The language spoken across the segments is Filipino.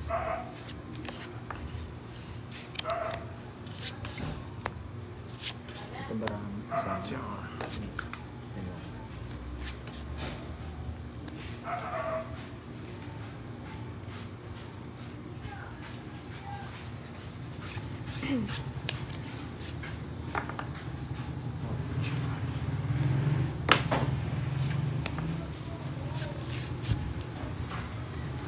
Ito marami sa akin.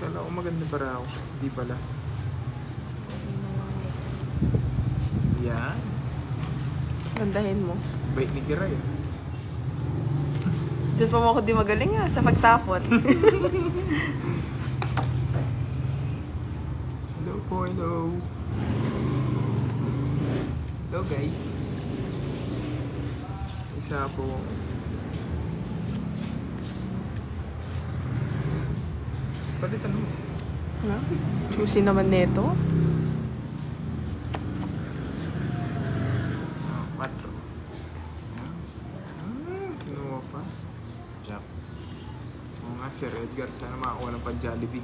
Kala ko maganda ba raw? Hindi pala. Yan. Gandahin mo. Bait ni Kiray. Doon pa mo ako di magaling sa pagtapon. Hello po, hello. Hello guys. Isa po. Palitan mo. No? Juicy naman nito. Matro. Kinuha pa. Jack. Oo nga, Sir Edgar. Sana makakuha ng pa-Jollibee.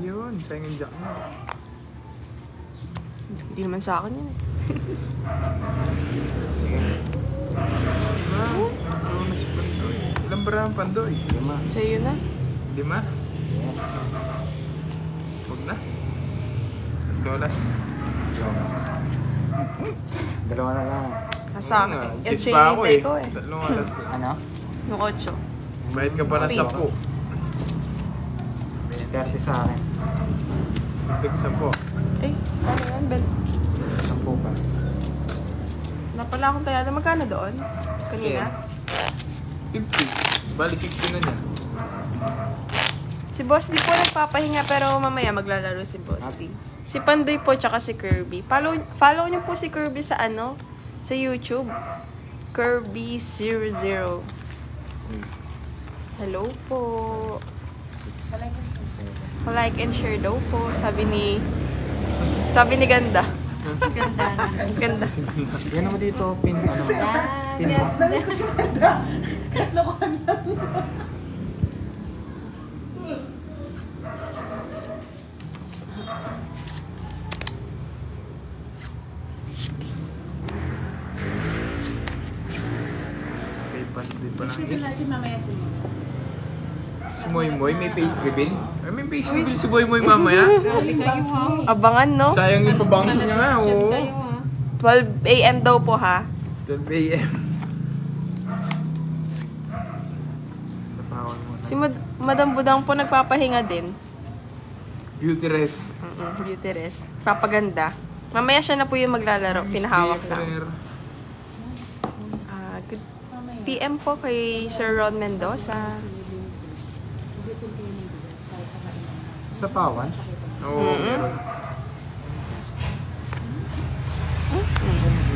Yun, sayang yung Jack mo. Hindi naman sa akin yun. Sige. Oo, na si Pandoy. Ilang bara ang Pandoy? 5. Sa'yo na. 5? Yes. Huwag na. Lolas. Sige. Dalawa na lang. Nasa akin. Yan Chis siya pa ako hinihintay eh. ko eh. 3 alas. Ano? Yung 8. Bayad ka pa ng 10. 30 sa akin. Big 10. Eh, paano yan, Ben? 10 pa. Napala akong tayada. Magkano doon? Kanina? 50. Bali 60 na niya. Si Boss D po nagpapahinga pero mamaya maglalaro si Boss D. Si Pandoy po tsaka si Kirby. Follow niyo po si Kirby sa sa YouTube. Kirby00. Hello po. Like and share daw po. Sabi ni Ganda. Ganda. Yan naman dito, pin ano. Pin mo. Namiss ko si Manda. Lokohan lang. May Pandoy pa lang. Sige natin mamaya si Mona. Si Moy Moy, may face reveal. Ay, may face reveal si Moy Moy mamaya. Abangan, no? Sayang yung pabangs niya nga, oo. 12 AM daw po, ha? 12 a.m. Sapawan mo na. Si Madam Budang po nagpapahinga din. Beauty rest. Beauty rest. Papaganda. Mamaya siya na po yung maglalaro. Pinahawak lang. Good PM po kay Sir Ron Mendoza. Sa pawan? Oo, meron.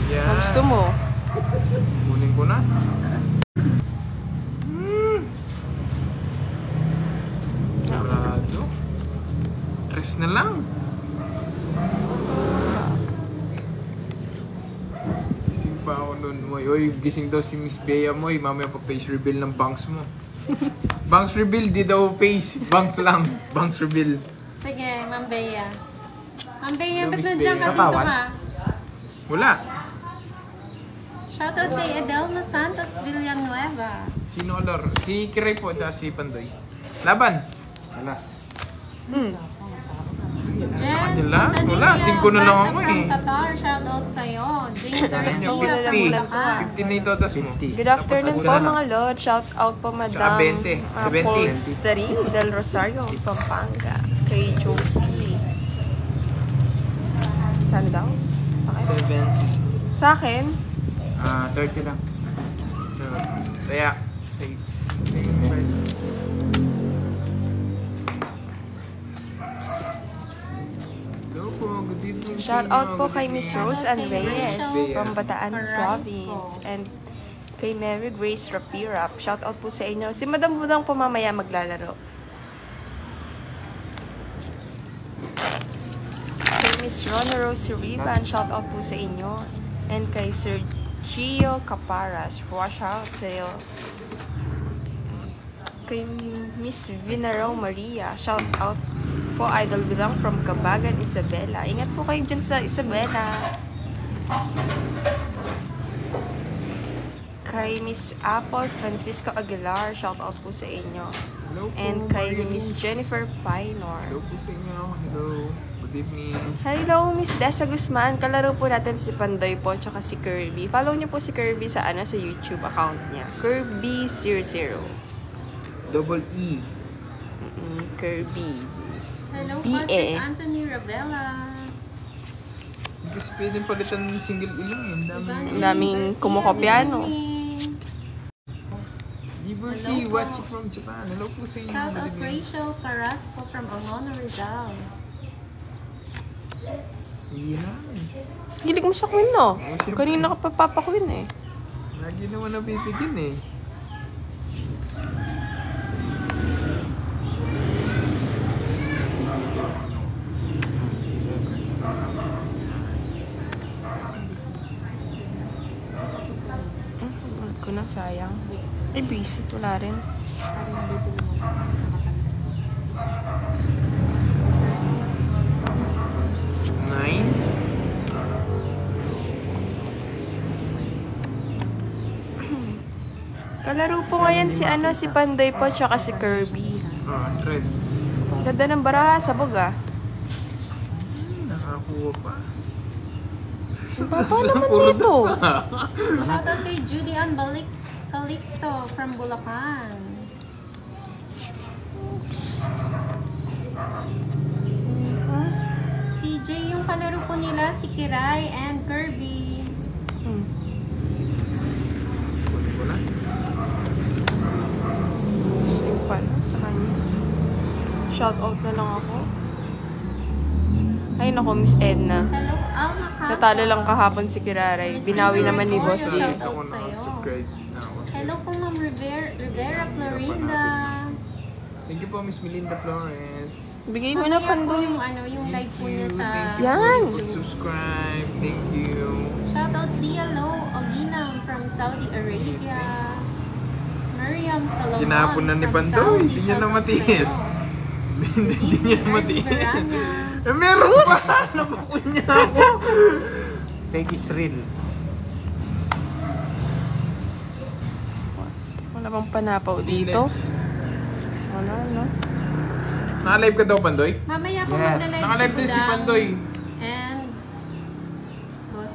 Yan. Gusto mo? Kunin ko na. Sarado. Rest na lang. Gising pa ako nun, Moy. Oy, gising daw si Miss Bea, Moy. Mamaya pa face reveal ng banks mo. Banks reveal, di daw face. Banks lang. Banks reveal. Sige, Ma'am Bea. Ma'am Bea, ba't Miss nandiyan Bea. ka Sa dito pawan? ka? Wala. Shoutout kay Edelma Santos Villanueva. Sino olor? Si Kiray po, tsaka si Pandoy. Laban. Alas. Sa kanila? Wala, 5 na lang ako eh. From Qatar, shoutout sa'yo. Jane Sa kanya, Garcia, 50. from Bulacan. 50 na ito, tas mo. 50. Good afternoon po, mga Lord. Shout out po, Tsaka Madam 20, 70. Polsteri del Rosario, Pampanga. Kay Josie. Saan daw? Sa akin? 70. Sa akin? 30 lang. Kaya, sides. Hello po, good evening. Shout out po kay Miss Rose and Kay Reyes Rachel from Bataan Carranzo. Province. And kay Mary Grace Rapirap. Shout out po sa inyo. Si Madam Budang po mamaya maglalaro. Kay Miss Rona Rose Riban, shout out po sa inyo. And kay Sir Gio Caparas, shout out sa iyo. Kay Miss Vinaro Maria. Shout out po, idol bilang from Kabagan, Isabela. Ingat po kayo dyan sa Isabela. Kay Miss Apple Francisco Aguilar. Shout out po sa inyo. Hello po, And kay Marilyn. Miss Jennifer Pinor. Hello po sa inyo. Hello. Good evening. Hello, Miss Dessa Guzman. Kalaro po natin si Pandoy po tsaka si Kirby. Follow niyo po si Kirby sa sa YouTube account niya. Kirby00. Double E. Kirby. Hello, BA. Patrick Anthony Ravelas. Kasi pwedeng palitan ng single ilang yun. Ang daming kumukopya, no? Liberty, Hello po. watching from Japan. Hello po sa inyo. Shout out Good evening. Rachel Carrasco from Angono, Rizal. Yan. Gilig mo sa Queen, no? Oo, syempre. Kanina ka pa Papa Queen, eh. Lagi naman nabibigyan eh. Ulit ko na, sayang. Ay, busy. Wala rin. Nine. Kalaro po ngayon si Pandoy po tsaka si Kirby. Oh, tres. Ganda ng baraha, sabog ah. Nakakuha pa. Papa naman dito. Shout out kay Judy Ann Calixto from Bulacan. Oops. CJ, yung kalaro po nila, si Kiray and Kirby. Six. Kunin ko na. Same pala sa kanya. Shout out na lang ako. Ay nako, Miss Edna. Hello, Alma Campos. Natalo lang kahapon si Kiraray. Binawi naman ni Boss D. Shout out Ako na sa'yo. subscribe na ako. Hello po, Ma'am Rivera Florinda. Thank you po, Miss Melinda Flores. Bigay mo na Mamaya po Pandoy. yung, yung live po niya sa Thank you Yan. po sa subscribe. Thank you. Shout out Lia Lo Oginam from Saudi Arabia. Miriam Salomon Kinapon na ni from Pandoy. Saudi. Hindi niya Shout na out matiis. sa'yo. Hindi niya na Evening, matiis. Ernie Verania. Eh, meron pa! Napakunya ako. Take is real. Wala bang panapaw dito? Wala, no? Naka-live ka daw, Pandoy? Mamaya po Yes. magla-live Naka-live din si Budang Pandoy. And Boss.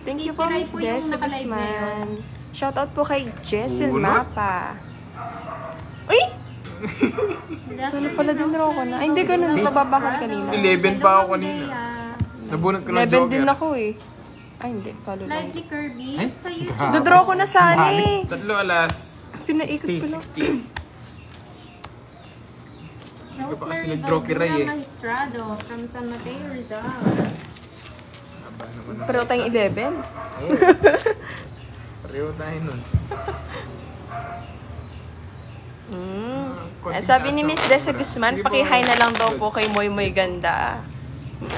Thank Si you po, Kiray Miss po yung Des nakalive Guzman. Shout out po kay Jessel Uno? Mapa. Uy! Sana pala din raw ko na. Ay, hindi ganun. Nababakal kanina. 11 pa ako kanina. Nabunot ko ng 11 Joker. din ako eh. Ay, hindi. Palo Live lang. ni Kirby Ay, sa YouTube. Dodraw ko na sana eh. Tatlo alas. Pinaikot ko na. 16. Rosemary kasi nag-draw kay Ray eh. Valduna Maestrado from San Mateo, Rizal. Aba naman ang Pero tayong 11. Pareho tayo nun. Sabi ni Miss Dessa Guzman, pakihay na lang daw po kay Moy Moy Ganda.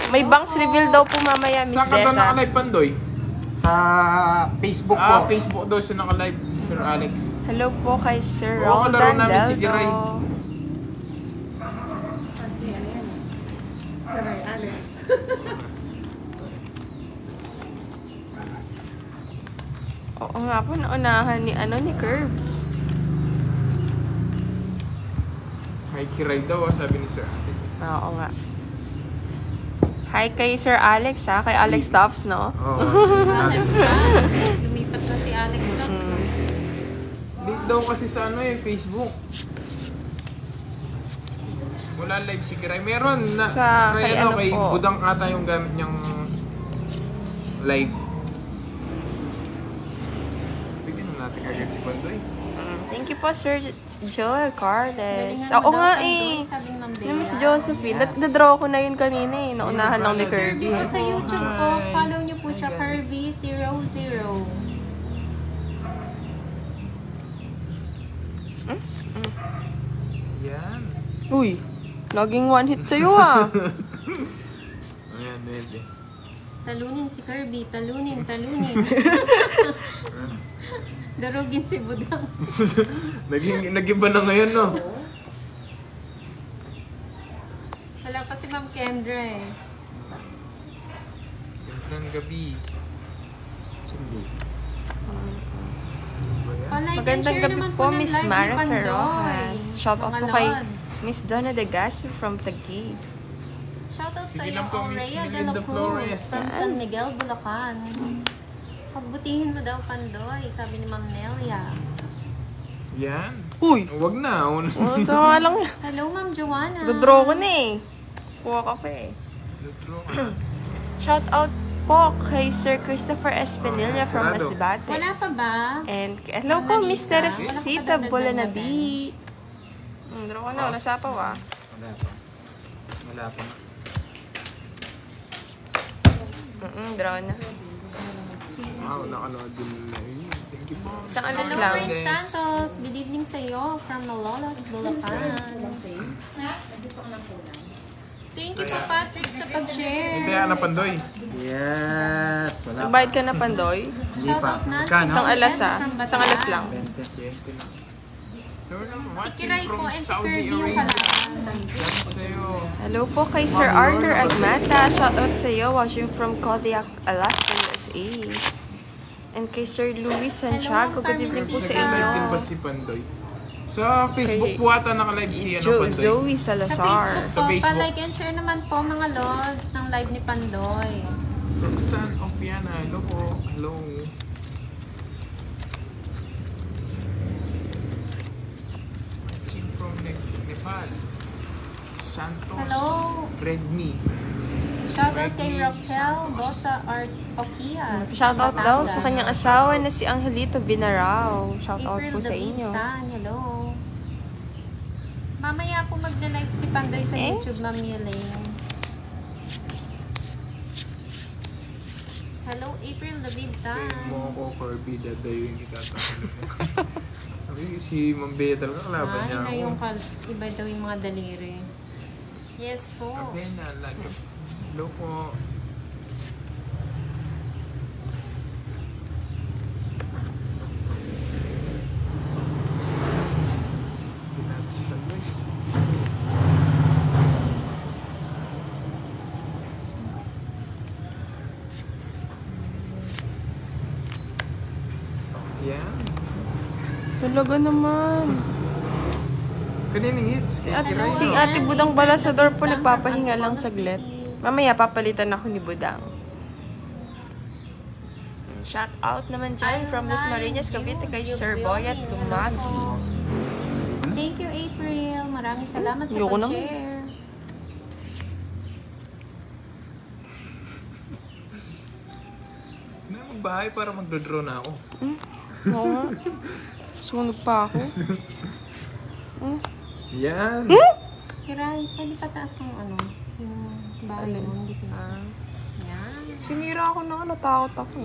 May banks reveal daw po mamaya, Miss Saan ka daw Dessa. naka-live, Pandoy? Sa Facebook po. Facebook daw siya naka-live, Sir Alex. Hello po kay Sir Oo, laro Roldan namin si Deldo. Kiray. Kasi ano yan. Taray, Alex. Oo nga po, naunahan ni Curbs. Hi, Kiray daw, sabi ni Sir Alex. Oo nga. Hi kay Sir Alex ha, kay Alex Tops, no? Oo, Alex Alex. Tops. Lumipat na si Alex Tops. Late daw kasi sa Facebook. Wala live si Kiray. Meron na. Sa- kay ano kay po? Budang ata yung gamit niyang live. Bigyan na natin agad si Pandoy. Thank you po, Sir Joel Carles. Galingan Oo mo daw, nga Pandoy, eh. sabi ni Ma'am Bea. Na Miss Josephine. Na-draw ko na yun kanina eh. Naunahan lang ni Kirby. Kirby po sa YouTube po. Hi. Follow niyo po siya, Kirby00. Yan. Uy, laging one hit sa'yo ha. Ayan, pwede. Talunin si Kirby. Talunin. Durugin si Budang. Nag-iba na ngayon, no? Wala pa si Ma'am Kendra eh. Gandang gabi. Palike and Magandang share gabi naman po, ng Miss live ni Mara Pandoy. Ferrojas. Shout out Mga po kay lods. Miss Donna De Gassi from Taguig. Shoutout sa Sige iyo, lang po, Miss Aurea de Melinda la Cruz Flores. from San Miguel, Bulacan. Pagbutihin mo daw, Pandoy, sabi ni Ma'am Nelia. Yan. Uy! Huwag na. Oh, ito nga lang. Hello, Ma'am Joanna. Dodraw ko na eh. Kuha ka pa eh. Shout out po kay Sir Christopher Espinilla from Sarado. Masbate. Wala pa ba? And hello po, Miss Teresita. Teresita Wala pa Bolanadi. Draw ko na, wala sapaw ah. Wala pa. Wala pa. Draw na. Wow, nakanood din na yun. Thank you po. Isang alas Hello, lang. Prince Santos. Good evening sa iyo from Malolos, Bulacan. Thank you po, Patrick, sa pag-share. Hindi, Ana Pandoy. Yes! Wala pa. Nagbayad ka na, Pandoy? Hindi pa. Shoutout na Magkano? Isang alas ah. From Isang alas Bataan. lang. 20. Si Kiray po and si Kirby yung kalaban. Sa'yo. Hello po kay Sir Arthur Agmata. Shout out sa iyo watching from Kodiak, Alaska, USA. And kay Sir Luis Santiago. Good evening po sa Nag-live din inyo. ba si Pandoy? Sa Facebook po ata naka-live si Pandoy. Zoe Sa Salazar. Facebook Sa po, Facebook. pa-like and share naman po mga lods ng live ni Pandoy. Roxanne Opiana. Hello po. Hello. Watching from Nepal. Santos. Hello. Redmi. Shoutout kay Raquel Bosa Okias. Shout out daw sa kanyang asawa na si Angelito Binarao. Shout out po sa inyo. Hello. Mamaya po magla-live si Pandoy sa Eh? YouTube, Ma'am Yeling. Hello, April Davidan. Mo ako, Kirby, dadayuin kita. Si Ma'am Bea talaga kalaban niya Na ako. yung iba daw yung mga daliri. Yes po. Okay na, lagi. Hello po. Si Pandoy. Yeah. Talaga naman. Kaninang hits? Si Ate Budang Balasador po nagpapahinga lang saglit. Mamaya papalitan ako ni Budang. Shout out naman dyan from Las Marinas, Cavite kay Sir Boy at Lumagi. Thank you, April. Maraming salamat sa Ayoko naman. pag-share. Na magbahay para magdodraw na ako. Oo nga. Sunog pa ako. Yan. Kiray, pwede pataas ng ano, yung bahay mo, hindi ko. Ah. Yan. Sinira ako na, natakot ako.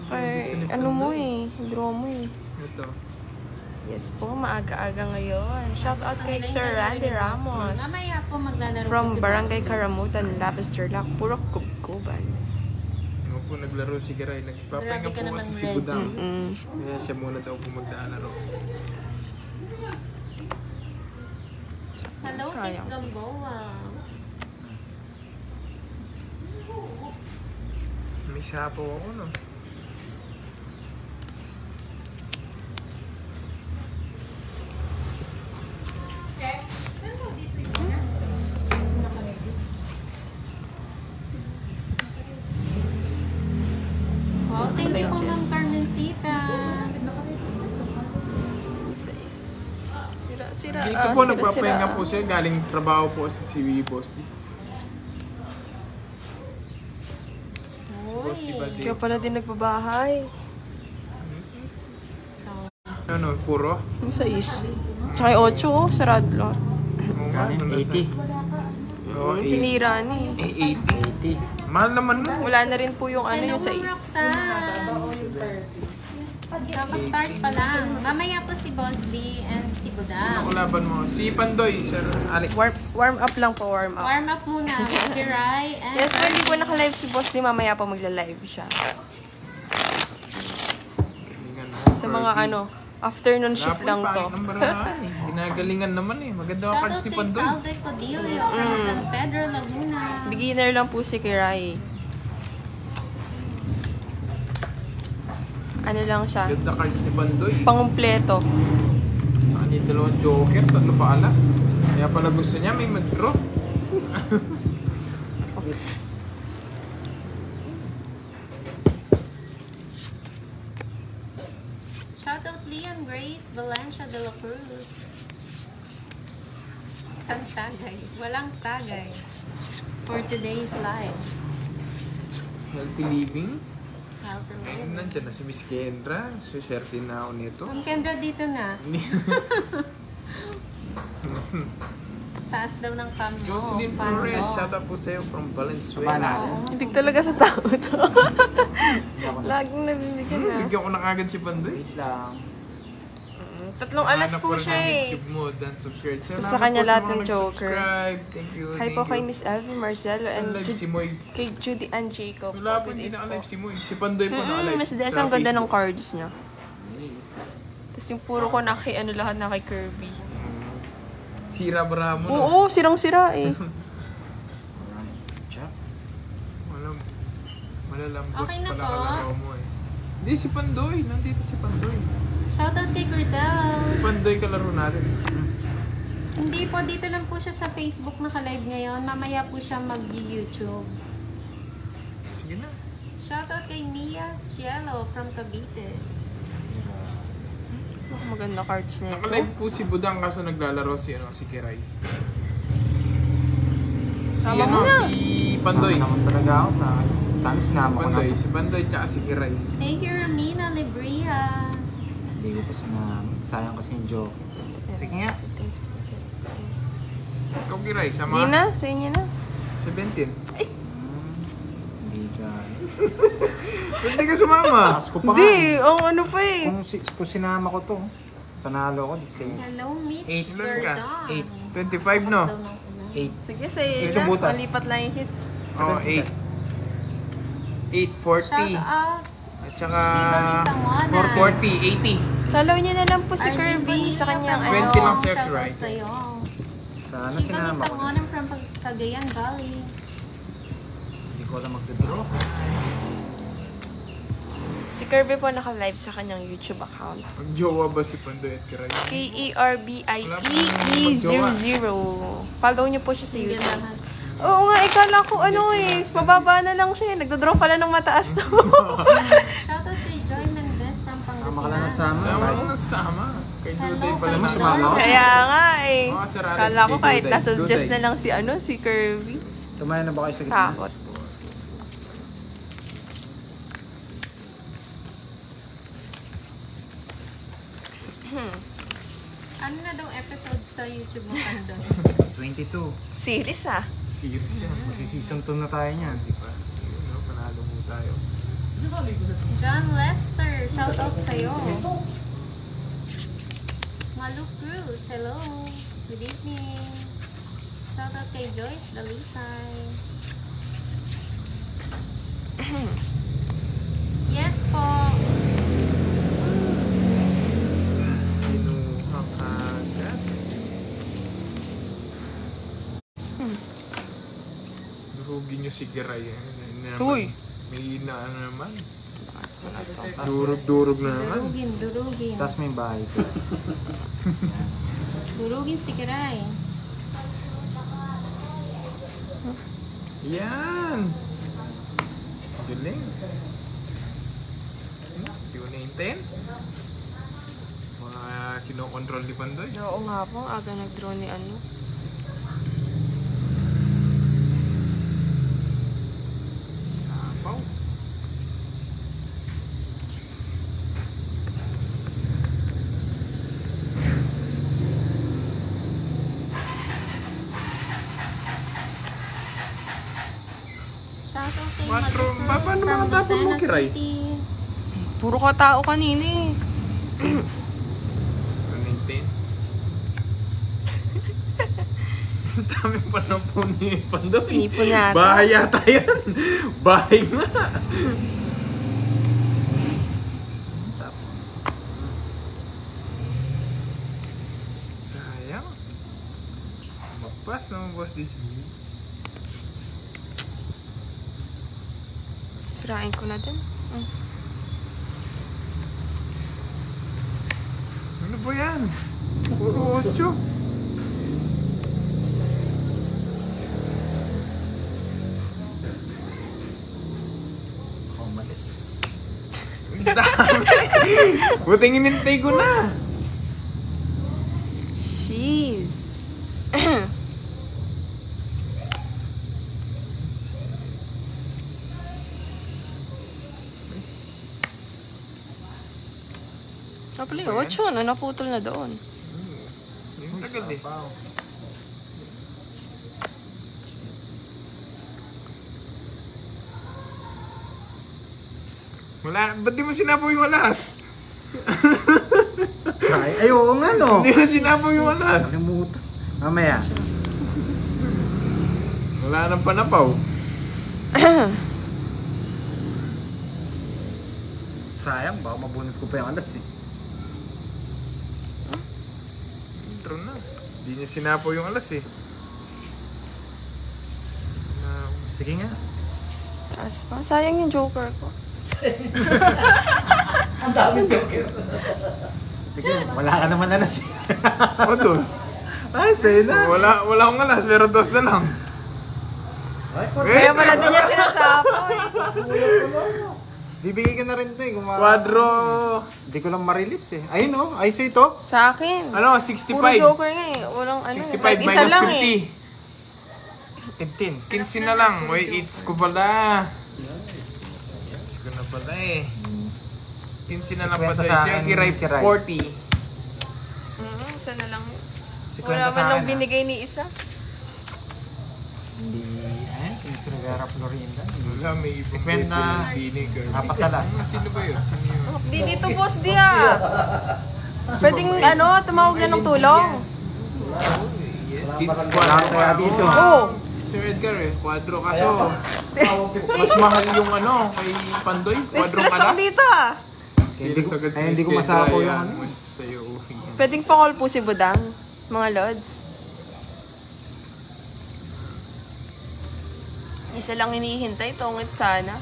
Ay, ano mo eh, draw mo eh. Ito. Yes po, maaga-aga ngayon. Shout out kay Nila yung Sir daliri Randy ni Boss Lee. Ramos. Mamaya po maglalaro From po si Barangay Boss Lee. Karamutan, Labester Lock, puro kubkuban. Ako po naglaro si Kiray. Nagpapahinga Grabe ka po naman, kasi si Reggie. Budang. Mm. Kaya siya muna daw po maglalaro. Hello, Tip Sayang. Gamboa. May sapo ako, no? Wow, thank you po, Ma'am Carmencita. Sira, Dito po, nagpapahinga po siya. Galing trabaho po si Boss D. Boss D ba Uy. di? Kaya pala din nagbabahay. Ano, puro? Yung 6. Tsaka yung 8, oh, sarado lang. Oo nga, Kanin, ano, 80. Oo, Sinira na eh. 80. Mahal naman mo. Wala na rin po yung ano Hello, yung 6. Ma'am Roxanne. Tapos start pa lang. Mamaya po si Boss D and si Ano Budang. kalaban mo? Si Pandoy, Sir Alex. Warm up lang po, warm up. Warm up muna. Kiray and... Yes po, hindi po naka-live si Boss di mamaya po magla-live siya. Sa mga afternoon shift lang to. Ginagalingan naman eh. Maganda ang cards Shoutout ni kay Pandoy. Salve Codilio from San Pedro, Laguna. Beginner lang po si Kiray. Ano lang siya? Ganda cards ni Pandoy. Pangumpleto. Sa kanya dalawang joker, 3 pa alas. Kaya pala gusto niya may mag-draw. Shoutout Leon Grace Valencia de la Cruz. Isang tagay. Walang tagay. For today's live. Healthy living. How to live. Nandiyan na si Miss Kendra. Suswerte na ako nito. Ang Kendra dito na. Taas daw ng cam mo. Jocelyn Paano? Flores, shout out po sa'yo from Valenzuela. Banana. Hindi talaga sa tao to. Laging nabibigyan na. Bigyan ko na kagad si Pandoy. Wait lang. 3 alas Hanap po ko rin siya ang eh. YouTube mo, dan subscribe. Tapos sa kanya po lahat mga ng joker. nag-subscribe. Thank you. Hi thank po kay you. Miss Elvie Marcelo Saan and live si Moy? kay Judy and Jacob. Wala pa, hindi na-live si Moy. Si Pandoy po na-live. Mas Des, sa ang ganda ng Facebook. cards niya. Tapos yung puro ko na kay lahat na kay Kirby. Sira bara mo. Oo, sirang-sira eh. Check. Malalambot Okay na pala po. kalaro mo eh. Hindi, si Pandoy. Nandito si Pandoy. Shoutout kay Grisel. Si Pandoy kalaro natin. Hindi po, dito lang po siya sa Facebook nakalive ngayon. Mamaya po siya mag-YouTube. Sige na. Shoutout kay Mia Cielo from Cavite. Maganda cards niya ito. Nakalive po si Budang kaso naglalaro si Kiray. Si Tama mo na. si Pandoy. Sama naman talaga ako sa akin. Saan sinama ko na? Si Pandoy tsaka si Kiray. Thank you, Romina Libria. Hindi ko pa sinama. Sayang kasi yung joke. Sige nga. Ikaw Kiray, Hindi sama. na, sa inyo na. 17. Hindi ka. Hindi ka sumama. Taas ko pa nga. Hindi, ano pa eh. Kung sinama ko to, panalo ko, 16. Hello, Mitch. Ilan ka? Garzon. 25 no? 8. Sige, sa inyo Ito na. butas. Malipat lang yung hits. Oo, 8. 840. Shoutout. At saka Ibanitawana. 440, 80. Follow nyo na lang po si Kirby sa kanyang 20 lang sir, Shoutout right? sa'yo. Sana sinama ko. Ibanitawana from Cagayan Valley. Hindi ko alam magdodraw. Si Kirby po naka-live sa kanyang YouTube account. Magjowa ba si Pandoy at Kiray? KERBIEE00. Follow nyo po siya sa Hindi YouTube. lahat. Oo nga, ikala ko mababa na lang siya. Nagdodraw pala ng mataas to. Shoutout kay Joy Mendez from Sama ka lang na Pangasinan. sama. Sama ko na sama. Kay Hello, Duday pala kay na sumama ako. Kaya nga eh. Mga Sir Alex, Kala ko kay kahit Duday. nasuggest Duday. na lang si Kirby. Tumayo na ba kayo sa gitna? Takot. Ano na daw episode sa YouTube mo, Pandoy? 22. Series ah. Serious yan. Magsi-season 2 na tayo niyan. Di ba? Yun, no? Panalo mo tayo. John Lester, shoutout sa'yo. Malu Cruz, hello. Good evening. Shoutout kay Joyce Dalisay. Yes po. Kinuha kagad. Durugin nyo si Kiray. Uy! May ano naman. Durug-durug na naman. Durugin. Tapos may bahay ko. Durugin si Kiray. Yan! Galing. Hindi ko na-intent. Mga kinokontrol ni Pandoy. Oo nga po, aga nag-draw ni ano. Sapaw. Shoutout kay Patro, Malu Cruz paano from mga tapon mo, Lucena Kiray? City. Puro ka tao kanina eh. Ano na-intent? Ang dami pa na po ni Pandoy. Inipon yata. Bahay yata yan. Bahay nga. Pass naman, Boss D. Sirain ko na din. Ano ba yan? Puro 8. Umalis. Ang dami! Buting inintay ko na! Jeez. Napali, 8 na naputol na doon. Yung tagal eh. Sapaw. Wala, ba't di mo sinapo yung alas? Ay, oo nga no. Hindi mo sinapo yung alas. Kalimutan. Mamaya. Wala nang panapaw. Sayang, baka mabunot ko pa yung alas eh. Intro na. Hindi niya sinapo yung alas eh. Sige nga. Taas pa. Sayang yung joker ko. Ang daming joker. Sige, wala ka naman alas eh. O, dos. Ay, sa'yo na. Wala akong alas, pero dos na lang. Ay, Kaya pala din niya sinasapo eh. bibigay ka na rin ito eh. Quadro. Hindi ko lang ma-release eh. Ayun oh, ay sa ito. Sa akin. Ano, Puro 65. joker nga eh. Walang ano. 65 kahit isa minus lang 50. eh. 15. 15 na lang. Uy, it's ko pala. It's ko na pala eh. 15 na lang 50 pa tayo sa siya. akin, Kiray Kiray. 40. Isa na lang. 50 Wala sa man lang akin, binigay ni isa. Hindi, ay, si Miss Rivera Florinda. Wala, may ibang 50. beto na dinig. Apat alas. Sino ba yun? Sino yun? Di dito boss di ah. Pwedeng ano, tumawag na ng tulong. Yes, since Wala ko kaya dito. Oo. Sir Edgar eh, quadro kaso. Mas mahal yung ano, kay Pandoy. Quadro Stress ako kalas. dito ah. Hindi ko masapo yung ano. Pwedeng pa-call po si Budang, mga lods. Isa lang hinihintay, tungit sana.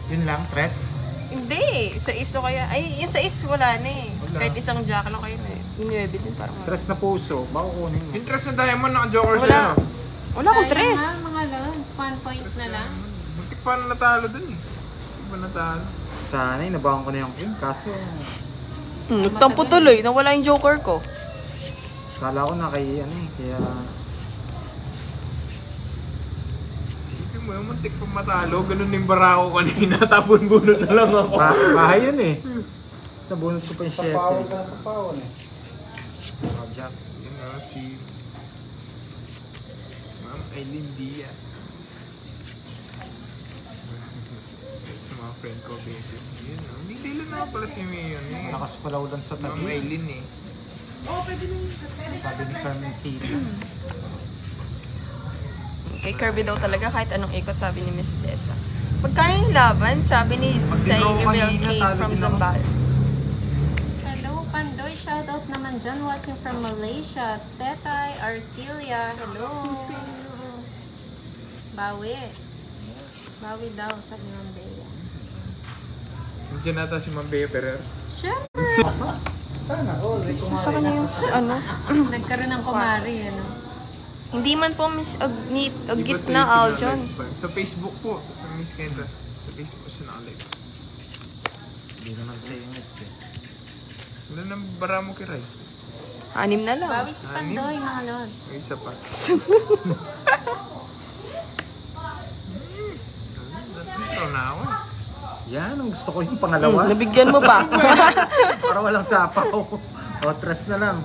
Yun lang, tres. Hindi, sa iso kaya. Ay, yung sa is wala na eh. Kahit isang jack lang kayo na eh. Yung 9 din parang. Tres na puso. Baka kunin mo. Interest na diamond, naka-joker Wala. siya, no? Wala akong Sayang tres. ha, mga lods. 1 point na lang. Buti pa na natalo dun eh. Buti pa natalo. Sana, inabahan ko na yung queen. Kaso, Nagtampo tuloy, nawala yung joker ko. sala ko na kay ano eh. Kaya, Isipin mo yung muntik pa matalo. Ganun yung barako kanina. Tapon bunot na lang ako. bahay yun eh. Tapos nabunod ko pa yung 7. Papawag ka na papawag eh. Jack. Yun na, si Ma'am Aileen Diaz. Sa mga friend ko, baby. Yun, no? Hindi sila na pala si Mayon. Malakas pala ulan sa Ma'am tabi. Aileen eh. Sabi ni Carmen City. Kay Kirby daw talaga kahit anong ikot, sabi ni Miss Tessa. Pagka yung laban, sabi ni Pag-draw Zayrel kanina, K talo from din ako. Zambales. Hello, Pandoy. Shoutout naman dyan watching from Malaysia. Tetay, Arcelia. Hello. Bawi. Bawi daw, sabi ni Ma'am Bea. Nandiyan nata si Ma'am Bea Ferrer. Siyempre. Sana, Isa sa kanya yung ano. Nagkaroon ng kumari, ano. Hindi man po Miss Di ba Agit sa na YouTube Aljon. na-live pa? Sa Facebook po. Sa Miss Kendra. Sa Facebook siya nakalive. Hindi naman sa units eh. Wala nang bara mo kiray. 6 na lang. Bawi si Pandoy, mga lods. May isa pa. Intro na ako. Yan, ang gusto ko yung pangalawa. Nabigyan mo pa. Para walang sapaw. O, tres na lang.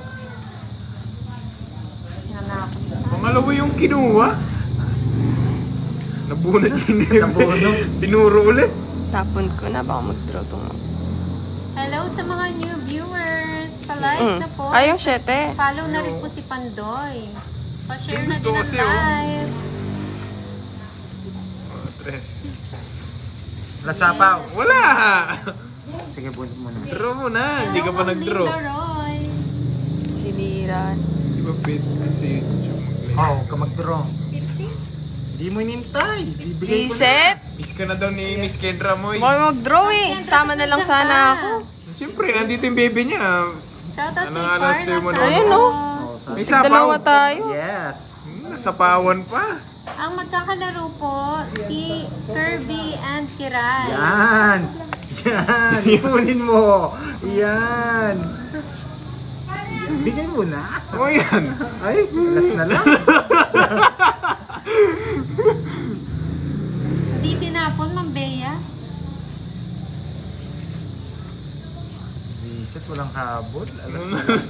Nanakot. Pangalawa yung kinuha. Nabunod yun eh. Nabunod. Pinuro ulit. Tapon ko na, baka mag-draw tong. Hello sa mga new viewers. Pa-like na po. Ay, yung 7. Follow na rin po si Pandoy. Pa-share Yung na gusto din ang kasi, oh. live. Oh, tres. Wala sapaw. Wala! Sige, bunot mo na. Draw mo na. Hindi ka pa Hello, nag-draw. Linda Roy. Siliran. Di ba pwede kasi yung mag-live? Oh, huwag ka mag-draw. Hindi mo inintay. Bibigay ko na. Reset. Miss ka na daw ni Miss Kendra mo eh. Huwag mag-draw eh. Sasama na lang sana ako. Siyempre, nandito yung baby niya. Shoutout Ano kay nga lang sa'yo mo Carla Ayun, Santos. no? May Dalawa sapaw. tayo. Yes. Nasapawan pa. Ang magkakalaro po, si Kirby and Kiray. Yan. Yan. Ipunin mo. Yan. Bigay mo na. O yan. Ay, last na lang. Di tinapon, Ma'am Bea. Reset, walang habol. Alas na lang.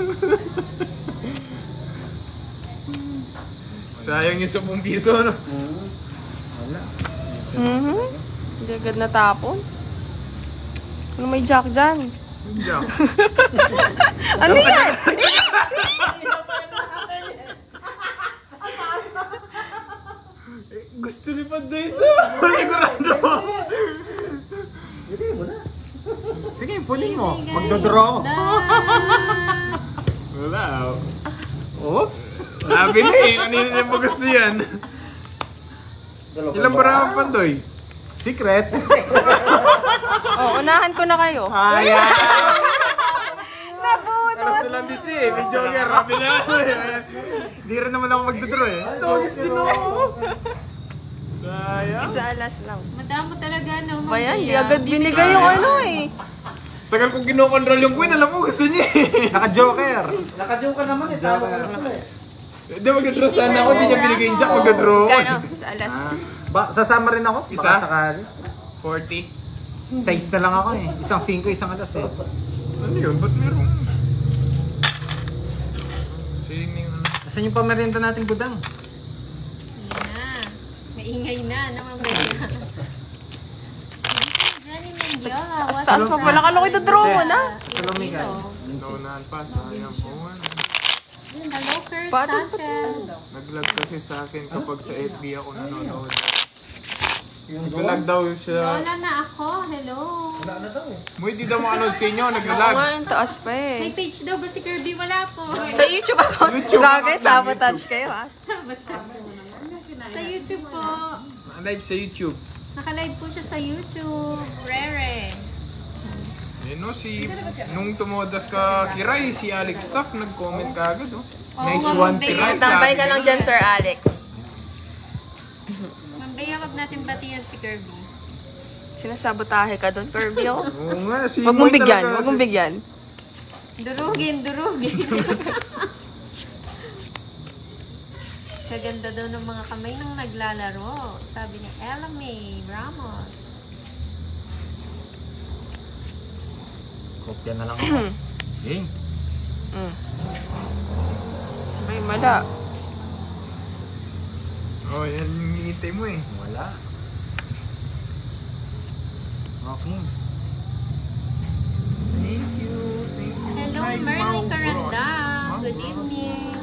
Sayang yung 10 piso, no? Wala. Hindi agad natapon. Ano may jack dyan? Diyan. Ano yan? Gusto ni Panday ito. Sigurado. Bigay mo na. Sige, ipunin mo. Magdodraw ako. Wala. Oops. Sabi na eh. Kanina niya pa gusto yan. Ilang barang Pandoy? Secret. Oh, unahan ko na kayo. Ayan. Alas na lang din siya eh. May joker. Rabi na. Hindi rin naman ako magdodraw eh. Tawagis din ako. Sayang. Isa alas lang. Madamo talaga, no, Ma'am Bayan, Bea. di agad binigay yung ano eh. Tagal kong kinokontrol yung queen. Alam mo, gusto niya eh. Naka-joker. Naka-joker naman eh. Joker. Hindi, mag-draw sana ako. Hindi niya binigay yung jack. Mag-draw ako. Kano? Isa alas. Sasama rin ako. Isa? Baka sakali. 40. 6 na lang ako eh. Isang 5, isang alas eh. Ano yun? Ba't merong... Singing ano? Nasaan yung pamerienda natin, Budang? Ayan na. Maingay na, no, Ma'am Bea. Jenny Mendiola. Taas pa pala ka lang ito-draw mo na. Salomika. Naunahan pa. Sayang po. Hello, Kurt Paano Sanchez. Nag-lag kasi sa akin kapag sa FB ako nanonood. Nag-lag daw siya. Lola na ako. Hello. Mo hindi daw makanood sa inyo. Oo Nag-lag. nga, yung taas pa May eh. page daw ba si Kirby? Wala po. Sa YouTube ako. YouTube Grabe, account lang, sabotage kayo ha. Sabotage. Sa YouTube po. Live sa YouTube. Naka-live po siya sa YouTube. Rere. No, nung tumodas ka Kiray, si Alex Staff, nag-comment ka agad, oh. Nice one, Kiray. Tambay ka lang dyan, Sir Alex. Ma'am Bea, wag natin batiyan si Kirby. Sinasabotahe ka doon, Kirby, oh. Oo nga, si Huwag mong Moy bigyan, talaga, huwag mong bigyan. Durugin. Kaganda daw ng mga kamay nang naglalaro. Sabi ni Ella May Ramos. Kopya na lang ako. Game. May mala. Oh, yan yung hinihintay mo eh. Wala. Okay. Thank you. Hello, Merly Caranda. Good evening.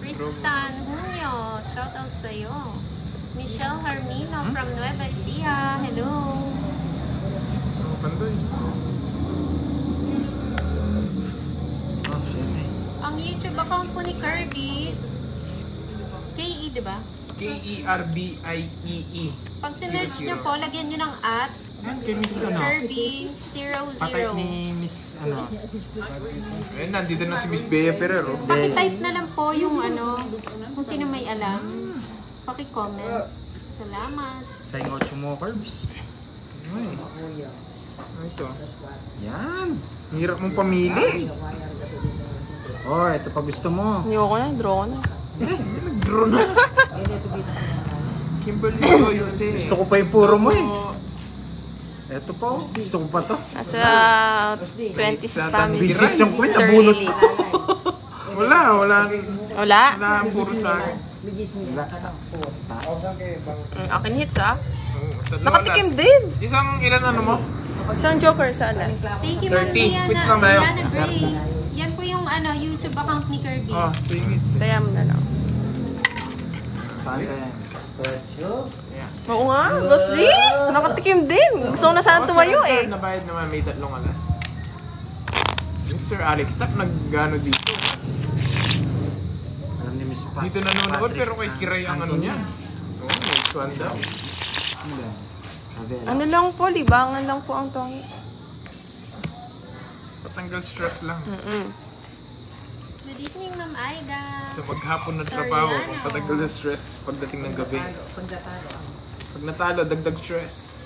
Tristan Julio. Shoutout sa'yo. Michelle Harmino from Nueva Ecija. Hello. Oh, Pandoy. Oh, shit eh. Ang YouTube account po ni Kirby, KE, di ba? K-E-R-B-I-E-E. Pag sinerch nyo po, lagyan nyo ng at Yan, kay Miss ano. Kirby Patay 00. ni Miss ano. Ayun, nandito na si Miss Bea Ferrero. Paki-type na lang po yung ano, kung sino may alam. Paki-comment. Salamat. Sa yung 8 mo, Curbs. Ay. Ito. Yan. Hirap mong pamili. Oh, ito pa gusto mo. Ayoko na, draw ko na. Nag-draw na. Kimberly Toyose. Gusto ko pa yung puro mo eh. Ito pa oh. Gusto ko pa to. Nasa 20s family. Visit yung queen, Sir nabunot Lily. ko. Wala. Wala? Wala ang puro sa akin. Akin hits ah. Oo, tatlo Nakatikim alas. din. Isang ilan ano mo? Isang joker sa alas. Thank you, Ma'am 30. Diana. Which lang tayo? Diana Grace. Yan po yung ano, YouTube account ni Kirby. Oh, swingits. Kaya mo na lang. Saan ka yan? Yeah. Oo nga, Boss D. Nakatikim din. Gusto ko na sana tumayo eh. Nabayad naman, may 3 alas. Mr. Alex, tap nag-gano dito. Alam ni Miss Dito nanonood pero kay Kiray ang ano niya. Oo, next one daw. Ano lang po, libangan lang po ang tongits. Patanggal stress lang. Good evening, Ma'am Aida. Sa maghapon na trabaho, patanggal sa stress pagdating ng gabi. Pag natalo, dagdag stress.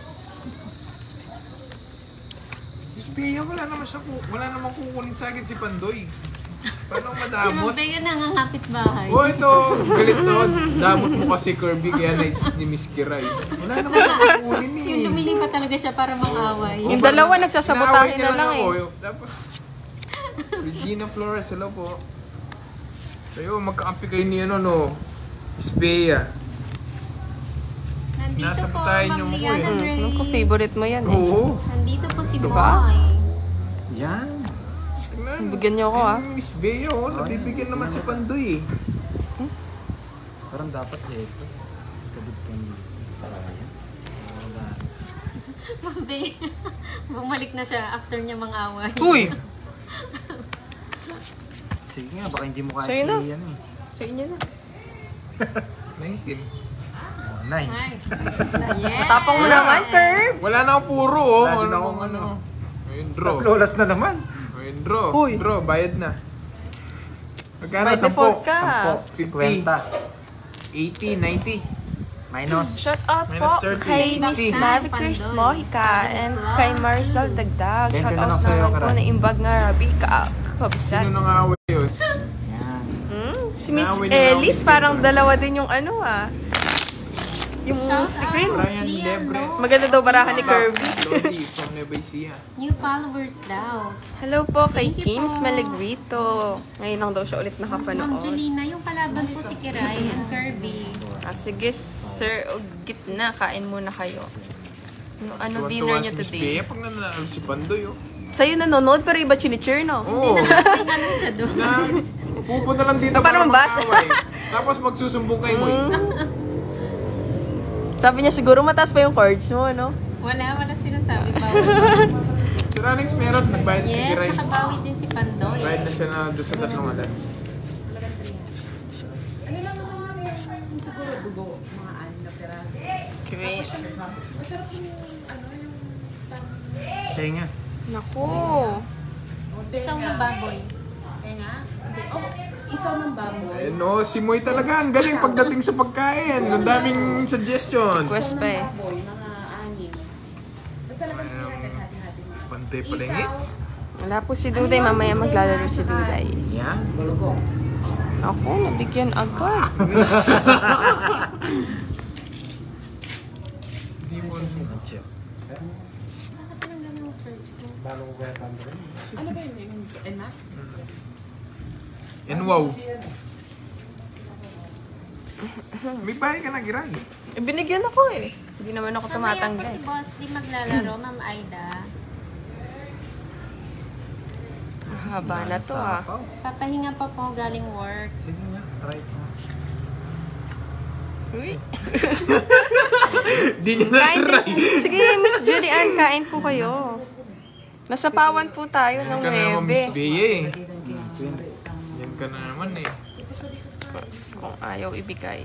Miss Bea, wala namang kukunin sa akin si Pandoy. Paano Si madamot? Ma'am Bea nangangapit bahay. Oh, ito! Galit to. Damot mo kasi Kirby, kaya nice ni Miss Kiray. Wala naman siya kukunin eh. Yung tumili pa talaga siya para mag-away. Yung dalawa nagsasabotahe na lang eh. Ako. Tapos, Regina Flores, hello po. Kayo, magkakampi kayo ni ano, no? Miss Bea. Nandito Nasa po, patayin Ma'am yung Liana buhay. Ray. Ko favorite mo yan eh. Oo. Nandito po si Gusto Boy. ba? Yan. Tingnan. Bigyan niyo ako, ah. Miss Bea, oh. Nabibigyan naman si Pandoy eh. Parang dapat ito. Kadugtong sayang. Wala. Ma'am Bea. Bumalik na siya after niya mang-away. Uy! Sige nga, baka hindi mo kasi Sa'yo na. yan eh. Sa inyo na. 19. Oh, 9. Ay. Yes. Tapang mo naman, Curve. Wala na ako puro, oh. Wala din Wala akong akong ano. Ayun, draw. Tatlolas na naman. Ayun, draw. Uy. Draw, bayad na. Magkano? By 10? default ka. 10. 50. 80, 90. Minus. Shout out Minus po 30, kay Miss 60. Mavi Chris Mojica and kay Marcel Dagdag. 20 Shout na lang out sa'yo, naman po Karan. na imbag nga Rabi kakabsat. Sino nang away yun? Yan. Si Miss Naaway na ako, Ellis, Miss parang Deborah. dalawa din yung ano ah. Yung Shout screen. out. Brian Lian Lebres. Lo. Maganda daw barahan ni Kirby. Lodi from Nueva Ecija. New followers daw. Hello po kay Thank you Kims po. Malegrito. Ngayon lang daw siya ulit Ma'am nakapanood. Julina, yung kalaban po si Kiray and Kirby. Ah, sige, sir, o gitna, kain muna kayo. Ano dinner Tuwan-tuwa niyo si Miss today? Bea pag nanalo si Pandoy, oh. Sa'yo nanonood pero iba chinichir, no? Oo. Ay, naman siya doon. Na, pupunta lang dito Para para mabasa. mag-away. Tapos magsusumbong kay Moy. Sabi niya siguro mataas pa yung cards mo, no? Wala sinasabi pa. Si Ranix meron, nagbayad si Yes, Kiray. nakabawi din si Pandoy. Bayad na siya na doon sa 3 alas. Okay. Tenga. Naku. Isang baboy. Isaw ng baboy. Eh no, si Moy talaga ang galing pagdating sa pagkain. Ang daming suggestions. Quest pa eh. Baboy, mga anim. Basta lang Pantay pala yung hits. Wala po si Duday, mamaya maglalaro si Duday. Yan. Ako, nabigyan agad. Hindi mo. Bakit lang ganun ang church ko? Ano ba yun? Yung NMAX? And wow. May bahay ka na, Giray. Eh, binigyan ako eh. Hindi naman ako Mamaya po tumatanggal. si Boss di maglalaro, Ma'am Aida. Haba na to ah. Sapaw. Papahinga pa po galing work. Sige nga, try ko. Uy. Di niya Kain na-try. din. Sige, Miss Julian, kain po kayo. Nasa pawan po tayo ng Yan ka na naman, Miss webe. Bea eh. Yan ka na naman eh. Kung ayaw ibigay.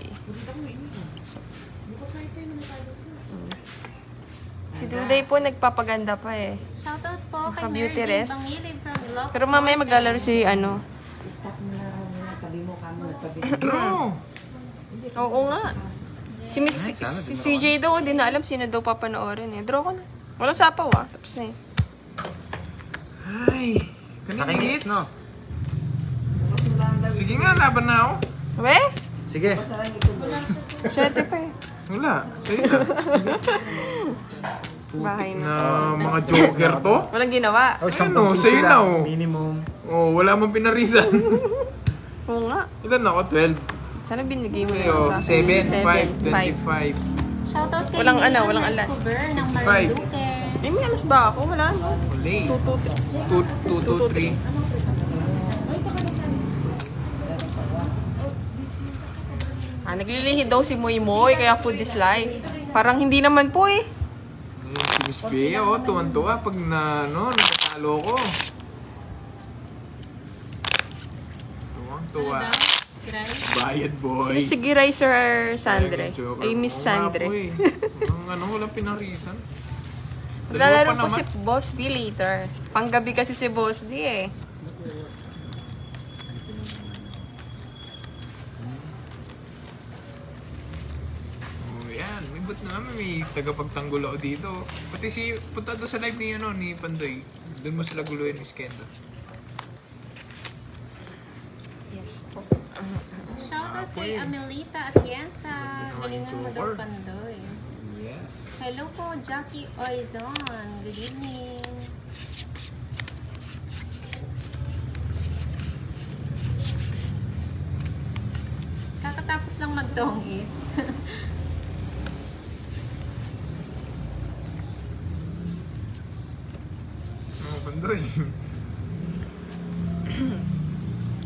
Si Duday po nagpapaganda pa eh. Shoutout po kay Naka-beauty Mary rest. Jane Bangilib from Ilocos. Pero mamaya maglalaro si ano. Draw. Oo nga. Si Miss si CJ daw, hindi na alam sino daw papanoorin eh. Draw ko na. Walang sapaw ah. Tapos na eh. Ay. Sa Kanina akin, hits. no? Sige nga, laban na ako. We? Sige. 7 pa eh. Wala. Sa'yo na. Bahay na. Na mga joker to. Walang ginawa. Oh, Ano, sa'yo na, oh. Minimum. Oh, wala mong pinarisan. Oo nga. Ilan ako? 12. Sana binigay mo Sa'yo, na sa akin. 7, 5, 5. 25. Shoutout kay Walang ano, Leon walang alas. Escobar ng 55. Marinduque. Eh, may alas ba ako? Wala no. Uli. 2, 2, 3. 2, 2, 3. Naglilihid daw si Moy Moy, kaya food is life. Parang hindi naman po eh. Ayun, si Miss Bea, oh, tuwan-tuwa pag nakatalo ko. Tuwang-tuwa. Kiray? Bayad, boy. Sino si Giray, Sir Sandre? Ay, joke. Ay, Miss Oo nga Sandre. po eh. Walang pinarisan. Maglalaro Dalawa po si Boss D later. Panggabi kasi si Boss D eh. Oh, yan. May but na naman, may tagapagtanggol ako dito. Pati punta doon sa live ni Pandoy. Doon mo sila guluhin, Miss Kenda. Yes po. Shoutout kay Amelita at Yensa. Galingan mo daw, Pandoy. Yes. Hello po, Jackie Oizon. Good evening. Kakatapos lang mag-dong eats. Oh, Pandoy.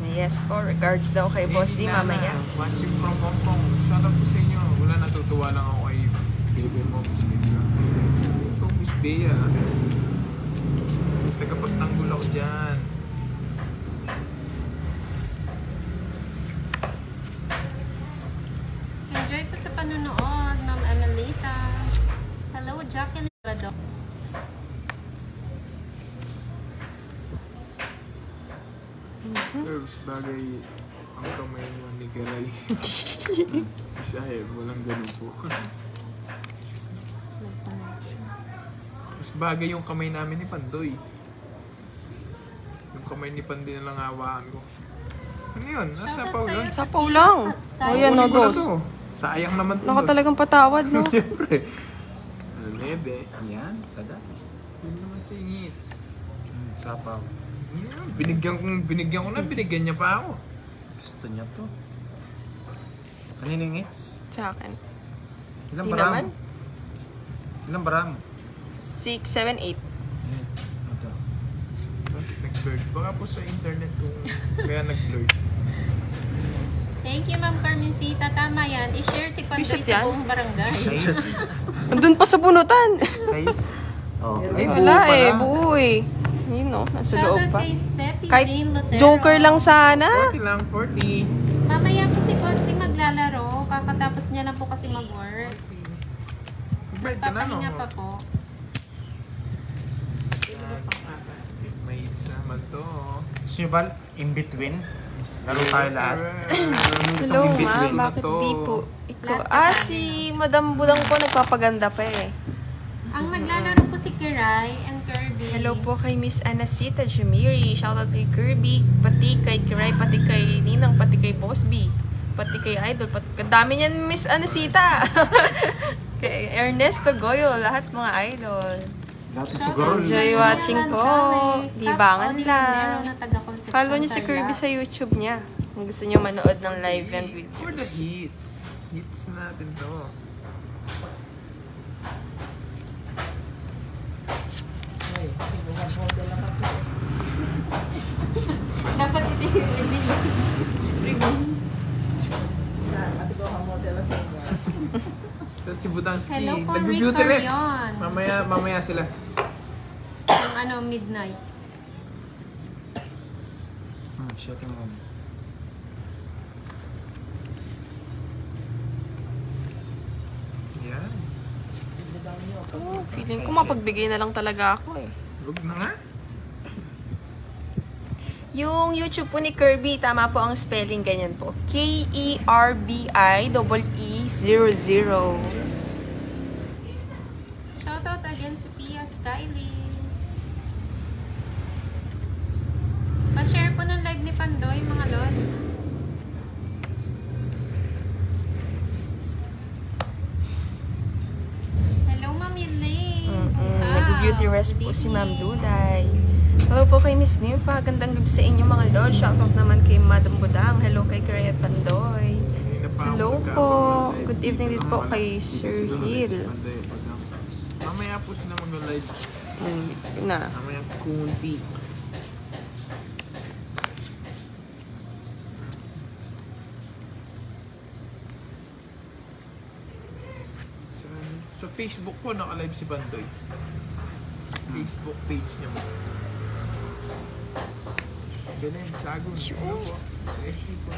Yes po, regards daw kay Boss D mamaya. Watching from Hong Kong. Shout out po sa inyo. Wala, natutuwa lang ako kay baby mo, Miss Kenda. Ito, Miss Bea. Tagapagtanggol ako dyan. Enjoy po sa panunood, Ma'am Amelita. Hello, Jacqueline Lado. Girls, bagay ang kamay mo ni Garay. Isahib, walang ganun po. Mas bagay yung kamay namin ni Pandoy. Yung kamay ni Pandoy na lang hawaan ko. Ano yun? Nasa Shoutout paw sa'yo, lang. Sapaw lang. Sky. O yan, no, Kunin ko na dos. to. Sayang naman to. Naka talagang patawad, no? Siyempre. Nebe. Yan, kada. Yun naman sa ingits. Sapaw. Binigyan ko na, binigyan niya pa ako. Gusto niya to. Kaninong hits? Sa akin. Ilang Di bara naman. mo? Ilang bara mo? 6, 7, 8. Ano to? Nag-blurred. Baka po sa internet kung kaya nag-blurred. Thank you, Ma'am Carmencita. Tama yan. I-share si Pandoy T-shirt sa yan? buong barangay. Size? Andun pa sa bunutan. Size? Oh. Ay, Wala buo eh, pala. buo eh. Yun no, nasa loob Shoutout pa. kay Steffi Kahit Jane Lotero. Joker lang sana. 40 lang, 40. Mamaya po si Bosti maglalaro. Kakatapos niya lang po kasi mag-work. Bait ka na, no? Papahinga pa po. May isa naman to. Gusto niyo ba in between? Laro tayo lahat. Hello in ma, between. bakit to. di po? Ikaw. Lahat Ah, kasama si Madam Budang po nagpapaganda pa eh. Ang maglalaro po si Kiray and Kirby. Hello po kay Miss Anasita Jamiri. Shoutout kay Kirby, pati kay Kiray, pati kay Ninang, pati kay Boss B, pati kay Idol, pati kadami niyan Miss Anasita. Kay Ernesto Goyo, lahat mga idol. Lahat ng sugarol. Enjoy watching po. Libangan lang. lang. Follow niyo si Kirby sa YouTube niya. Kung gusto niyo manood ng live and For the videos. hits. Hits natin to. Dapat iti-review. Saan si Budansky? Hello po, Nag-beauty Rick rest. Carion. Mamaya sila. Yung midnight. Shot mo. Yan. Oh, feeling ko mapagbigay na lang talaga ako eh. Huwag na nga. Yung YouTube po ni Kirby, tama po ang spelling, ganyan po. KERBI00. Shoutout again, Sophia Skyly. Pa-share po ng live ni Pandoy, mga lods. Hello, Ma'am Elaine. Nag-beauty rest po si Ma'am Duday. Hello po kay Miss Nympha. Gandang gabi sa inyo mga lord. Shoutout naman kay Madam Budang. Hello kay Kaya Pandoy. Kanina pa ako Hello nagkabang po. live. Good evening din po kay Sir Hill. Mamaya po sila mag-live. Na. Mamaya kunti. Sa Facebook po naka-live si Bandoy. Facebook page niya mo. Ganun, sagong. Ano po? Sa FB po.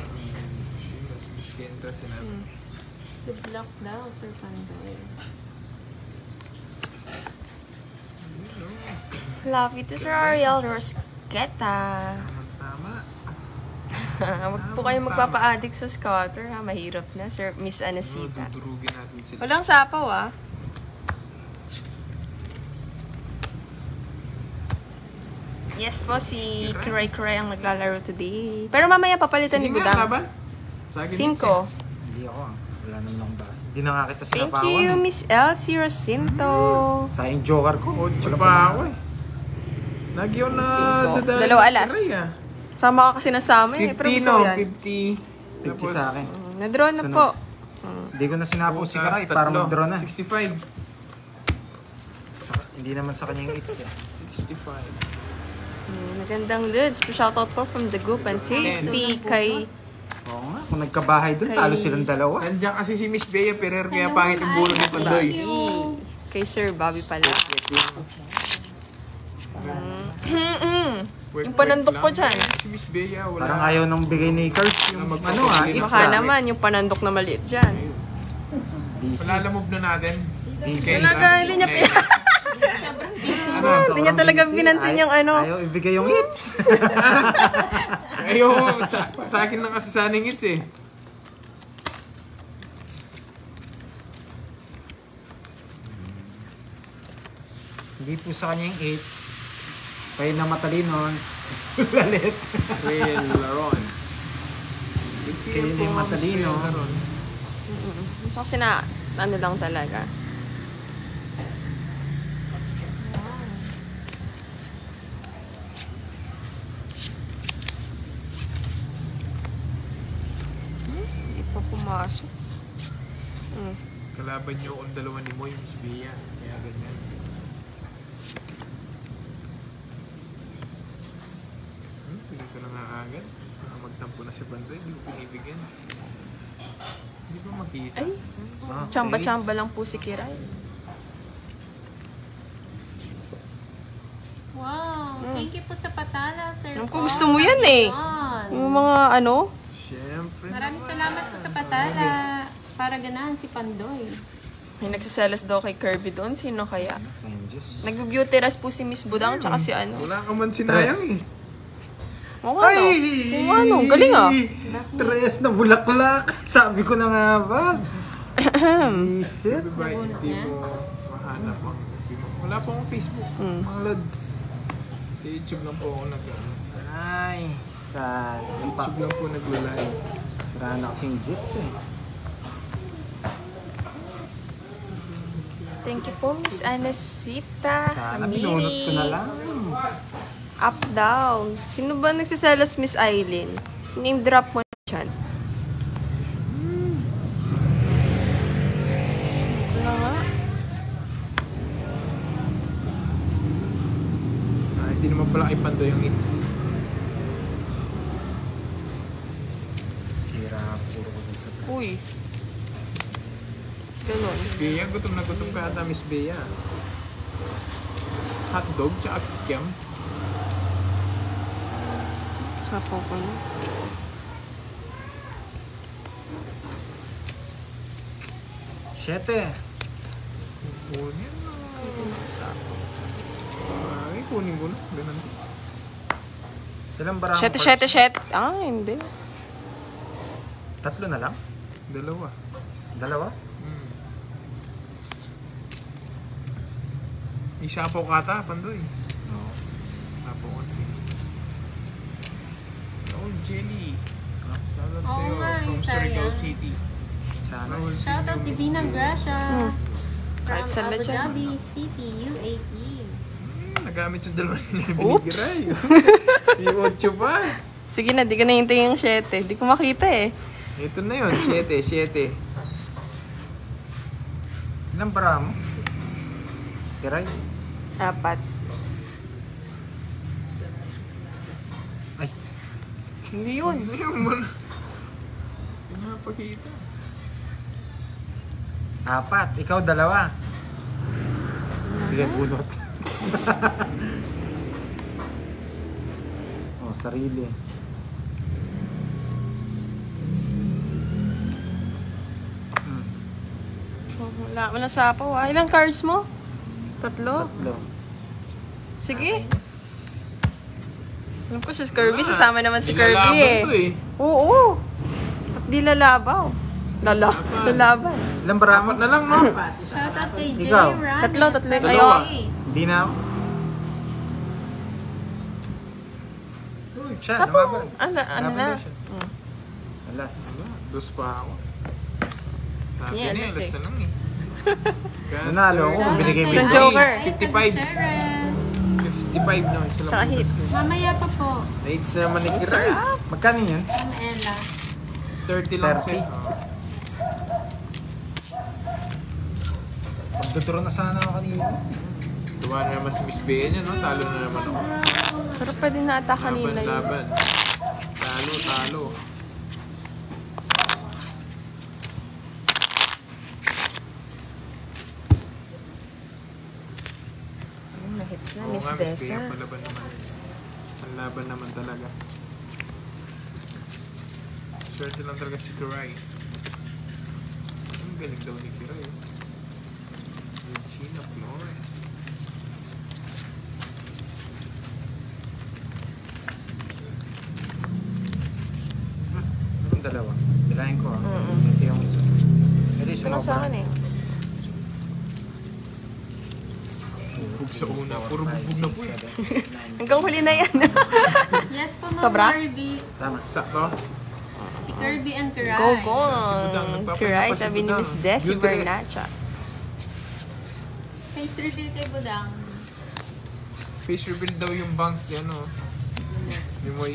Iskento sinabi. Good luck daw, Sir Pandoy. Love you to Sir Ariel Rosqueta. Tama. Huwag po kayong magpapa-addict sa scatter ha. Mahirap na, Sir Miss Anacita. Dudurugin natin sila. Walang sapaw ah. Yes po, si Kiray Kiray ang naglalaro today. Pero mamaya papalitan ni Sige nga, Budang. laban. Sa akin 5. Hindi ako ah. Wala naman ba? Hindi na nga kita Thank sinapawan. you, Miss Elsie Rosinto. Sayang joker ko. 8 Wala pa ako eh. Lagi ako na Cinco. dadali. 2 alas. Sama ka kasi nasama eh. Pero 50 gusto no, ko yan. 50. 50 sa akin. Na-draw na Sunod. po. Hindi ko na sinapo si Karay para mag-draw na. 65. Hindi naman sa kanya yung hits eh. 65. Magandang Lods. Shoutout po from the group and safety kay... Oo nga, kung nagkabahay doon, talo silang dalawa. Nandiyan kasi si Miss Bea Ferrer kaya Hello, pangit yung bulo ni Alex. Pandoy. Thank you. Kay Sir Bobby pala. Yung panandok ko dyan. Si Miss Bea wala. Parang ayaw nang bigay ni Kurt yung Na ano ah, magpapabilis. hits Baka ah. naman yung panandok na maliit dyan. Busy. Palalamove na natin. Talaga, hindi niya Ano? Hindi niya talaga pinansin yung ano. Ayaw ibigay yung hits. Ayoko, sa akin lang kasi sanang hits eh. Hindi po sa kanya yung hits. Kayo na matalino. Lalit. Real Laron. Kayo na yung matalino. Gusto kasi na, ano lang talaga. Hindi pa pumasok. Kalaban niyo kung dalawa ni Moy, Miss Bea. Kaya ganyan. Hindi ko na nga agad. Magtampo na si Pandoy. Hindi ko pinibigyan. Hindi ba makita? Ay, tsamba-tsamba lang po si Kiray. Wow, thank you po sa patala, Sir Alam ko, Paul. gusto mo yan eh. Yun. Yung mga ano, Siyempre. Maraming salamat po sa patala. Para ganahan si Pandoy. may nagsiselos daw kay Kirby doon. Sino kaya? Sayang Diyos. Nag-beauty rest po si Miss Budang tsaka si ano. Wala ka man sinayang eh. Oo nga no. Oo nga no. Galing ah. Tres na bulaklak. Sabi ko na nga ba? Isit. Sabi ba, hindi mo mahanap ang wala po akong Facebook. Mga lads. Sa YouTube lang po ako Ay, sad. YouTube lang po nagla-live. Sira na kasi yung Diyos eh. Thank you po, Miss Anacita. Sana binunot ko na lang. Up, down. Sino ba nagsiselos, Miss Eileen? Name drop mo dyan. Wala nga. Hindi naman pala kay Pandoy yung hits. Sira, puro ko dun sa Uy. Ganun. Miss Bea, gutom na gutom ka ata, Miss Bea. Hotdog tsaka kikiam. Sapo ko na. Siyete. Kunin na. Ay, kunin ko na. Ganun. Ilang barang? 7. Ah, hindi. Tatlo na lang? Dalawa. Dalawa? Isapaw ka ata, Pandoy. Oo. Isapaw kasi. Oh, Jelly. Salad Oo sa'yo nga, from sayang. Surigao City. Sana. Shoutout Divina Gracia. Kahit From saan ba Abu dyan? Dhabi City, UAE. Nagamit yung dalawa nila Oops. binigiray. Yung 8 pa. Sige na, di ko na hintay yung 7. Di ko makita eh. Ito na yun, 7. Ilang bara mo? Kiray? 4. Ay, Hindi yun. Ano yung muna? Pinapakita. 4. Ikaw 2. Sige, bunot. Oh, sarili. Wala sapaw ah. Ilang cards mo? 3? Tatlo. Sige. Alam ko si Kirby, sasama naman si Kirby Nilalaban to eh. Oo. At di lalabaw. Lalaban. Ilang barama? Apat na lang, no? Shoutout kay Jay Ikaw? Ran. Tatlo yung Dalawa. ayun. Hindi na ako. Uy, siya, Sapaw. lumaban. Ano Lumaban na? daw siya. Alas. Dos pa ako. Sabi Yan, niya, alas alas eh. na lang eh. Nanalo ako kung binigay mo Isang yun. joker. 55. Cheres. 55 na, isa lang. Tsaka po. hits. Mamaya pa po. Nates naman ni Kiray. Magkano yun? Ma'am Ella. 30 lang 30. set. Pagduturo na sana ako kanina. Tuwa na naman si Miss Bea niya, no? Talo na naman ako. Pero pwede na ata kanina yun. Laban. Talo. Na-hits na, Oo Miss nga, Miss Dessa. Bea, palaban naman. Ang laban naman talaga. Swerte lang talaga si Kiray. Ang galing daw ni Kiray. Regina Flores. Ang dalawa. Bilahin ko ah. Mm-mm. Hindi ako sa... Ito Ito na sa akin eh. Bubog sa una. Puro bubog na po eh. Hanggang huli na yan. Yes po, Ma'am Sobra? Kirby. Tama. Sakto? Si Kirby and Kiray. Go, go. Si Budang, nagpapalapa Kiray, si sabi ni Budang. Miss Desi Beauty Bernacha. Face reveal kay Budang. Face reveal daw yung bangs ni ano. Ni Moy.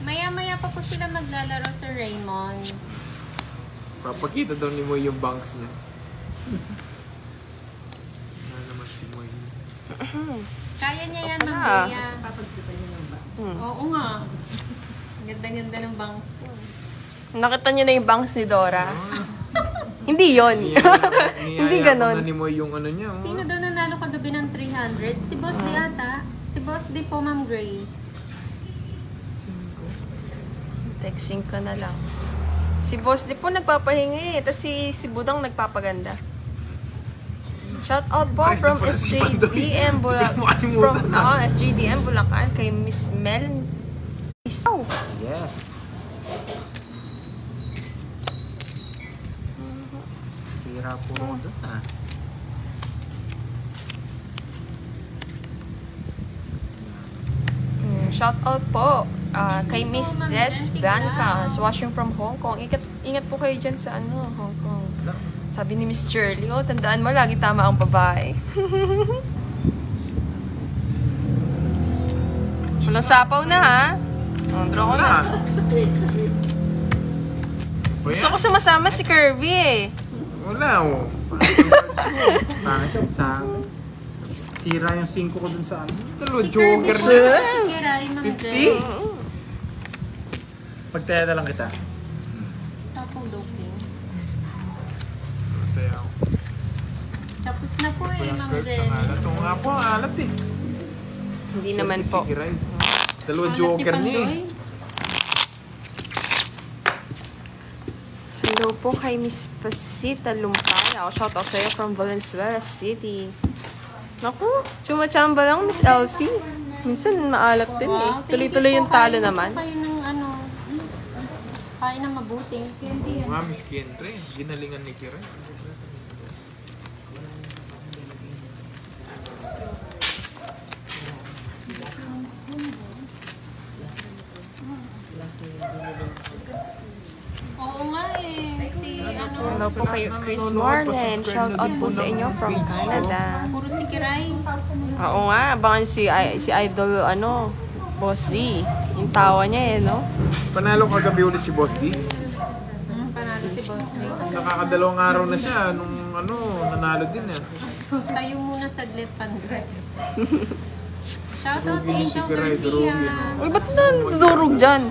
Maya-maya pa po sila maglalaro sa Raymond. Papakita daw ni Moy yung bangs niya. Ano naman si Moy. Kaya niya yan, Ma'am Pala. Bea. Hmm. Oo nga. Ganda-ganda ng bangs ko. Nakita niyo na yung bangs ni Dora. Hindi yon. Hindi ganon. Na ni Moy yung ano niya. Oh. Sino daw nanalo kagabi ng 300? Si Boss D ata. Si Boss D po, Ma'am Grace. Texting ko na lang. Si Boss di po nagpapahinga eh. Tapos si Budang nagpapaganda. Shout out po Ay, from pala si Pandoy. SJDM Bulacan. Hindi mo kalimutan na. SJDM Bulacan kay Miss Mel. Oh. Yes. Sira po mo doon ah. Shout out po kay Miss Jess Blancas watching from Hong Kong. Ingat po kayo dyan sa ano, Hong Kong. Sabi ni Miss Shirley, oh, tandaan mo, lagi tama ang babae. Walang sapaw na, ha? Draw ko na. Gusto ko sumasama si Kirby, eh. Wala oh. Pangit sa sira yung 5 ko dun sa ano. Dalawa Si joker Kirby na. po, si Kiray, Ma'am 50? Jess. Pagtaya na lang kita. Sapaw doping. Tayo ako. Tapos na po eh, Ma'am Curves Jen. ang alat. Oo nga po, ang alat eh. Hindi naman Si po. Kiray. Dalawa Alat ni joker niya eh. Pandoy. Hello po kay Miss Pasita Lumpaya. Shout out sa'yo from Valenzuela City. Naku, chumachamba lang Miss Elsie. Minsan maalat din eh. Wow, thank Tuloy-tuloy you yung po. talo Kain naman. po kayo ng ano, kain ng mabuting. Candy yan. Mga Miss Kentre, ginalingan ni Kiray. Oo nga eh. Si ano, Hello po kay Chris Morgan. Shout out po sa inyo from Canada. puro si Kiray. Oo nga, abangan si Idol, ano, Boss D. Yung tawa niya eh, no? Panalo kagabi ulit si Boss D. Panalo si Boss Lee. Nakakadalawang araw na siya nung ano, nanalo din eh. Tayo muna saglit, Pandoy. Shoutout to Durugin si Angel Kiray, Garcia. durugin. Uy, ba't nadudurog dyan?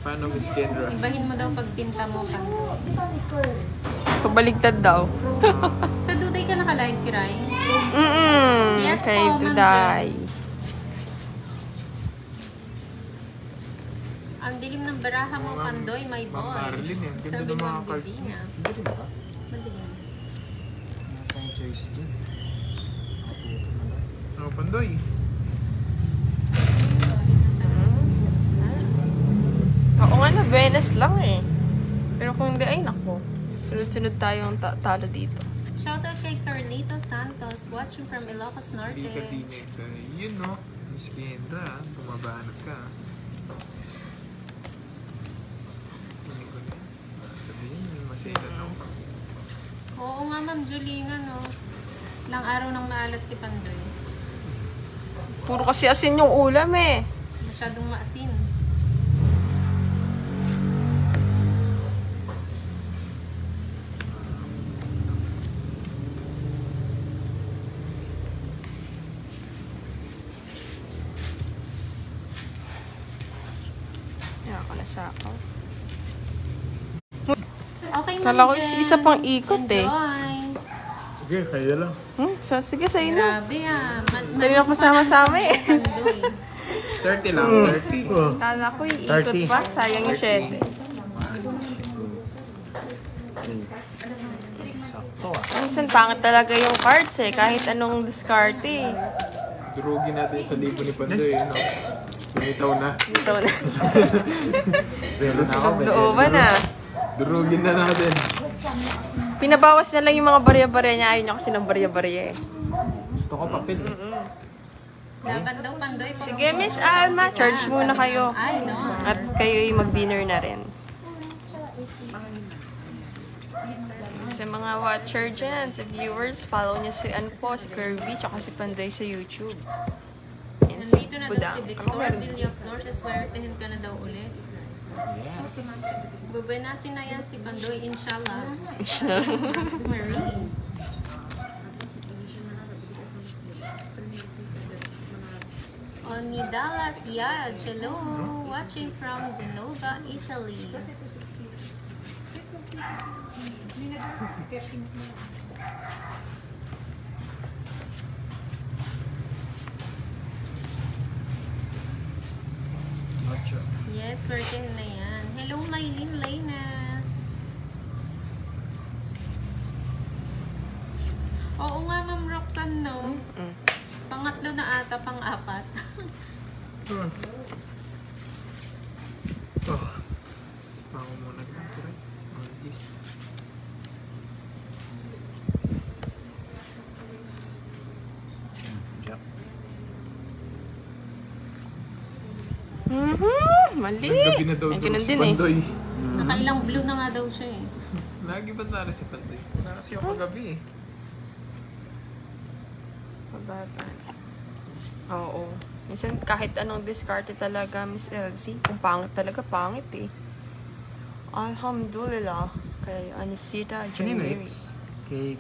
Paano Miss Kendra? Ibahin mo daw pagpinta mo, Pandoy. Pabaligtad daw. Sa Duday ka naka-live, Kiray? Yes Kay po, Ma'am Duday. Ang dilim ng baraha mo, Pandoy, my Ma'am boy. Marilyn, eh. Ang ganda Sabi ng mga ng cards bibi niya. niya. Hindi rin ba? Madilim. Wala tayong choice dyan. Kaputo na lang. Ano, Pandoy? Oo nga na, Venus lang eh. Pero kung hindi, ay nako. Sunod-sunod tayong talo dito. Shoutout kay Carlito Santos, watching from Ilocos Norte. Lita Tines. Yun no, Miss Kendra, bumabanat ka. Hindi ko na. Sabihin, masela no? Oo nga, Ma'am Julie nga, no. Ilang araw nang maalat si Pandoy. Puro kasi asin yung ulam eh. Masyadong maasin. Kaya ako na sa ako. Okay, Ma'am Kala ko Jen. isa pang ikot eh. Enjoy. Sige, kaya lang. Sige, sa'yo na. Grabe ah. Dami ako masama-sama eh. Pandoy. 30 lang, 30. Oh. Kala ko ikot 30. pa. Sayang yung 7. Sakto ah. Minsan pangit talaga yung cards eh. Kahit anong discard eh. Durugin natin sa libo ni Pandoy, no? Pinitaw na. Ito na. Pero na ako. Looban na. Durugin na natin. Pinabawas na lang yung mga barya-barya niya. Ayaw niya kasi ng barya-barya eh. Gusto ko papel. Laban daw, Pandoy. pag Sige, Miss mag-umpisa. Alma. Charge muna kayo. Ay, no. At kayo'y mag-dinner na rin. Sa mga watcher dyan, sa viewers, follow niyo si si Kirby, tsaka si Pandoy sa YouTube. And si Nandito na daw Budang. si Victor Villaflor. Saswertehin ka na daw ulit. Yes. Bubenasin na yan si Pandoy, inshallah. Miss Marie. Onidalas Yaj, hello. Watching from Genova, Italy. Ocho. Yes, working na yan. Hello, Mylene Laines. Oo nga, Ma'am Roxanne, no? Pangatlo na ata, pang-apat. Spa ko muna ng turay. Oh, jeez. Jack. Mali. Gabi na daw Ay, durog ganun si din eh. Pandoy. Nakailang blue na nga daw siya eh. Lagi ba sana si Pandoy? Wala kasi ako kagabi eh. Pababa. Oo. Minsan kahit anong discard talaga, Miss Elsie, kung pangit talaga, pangit eh. Alhamdulillah. Kay Anisita Kanino January. X? Kay...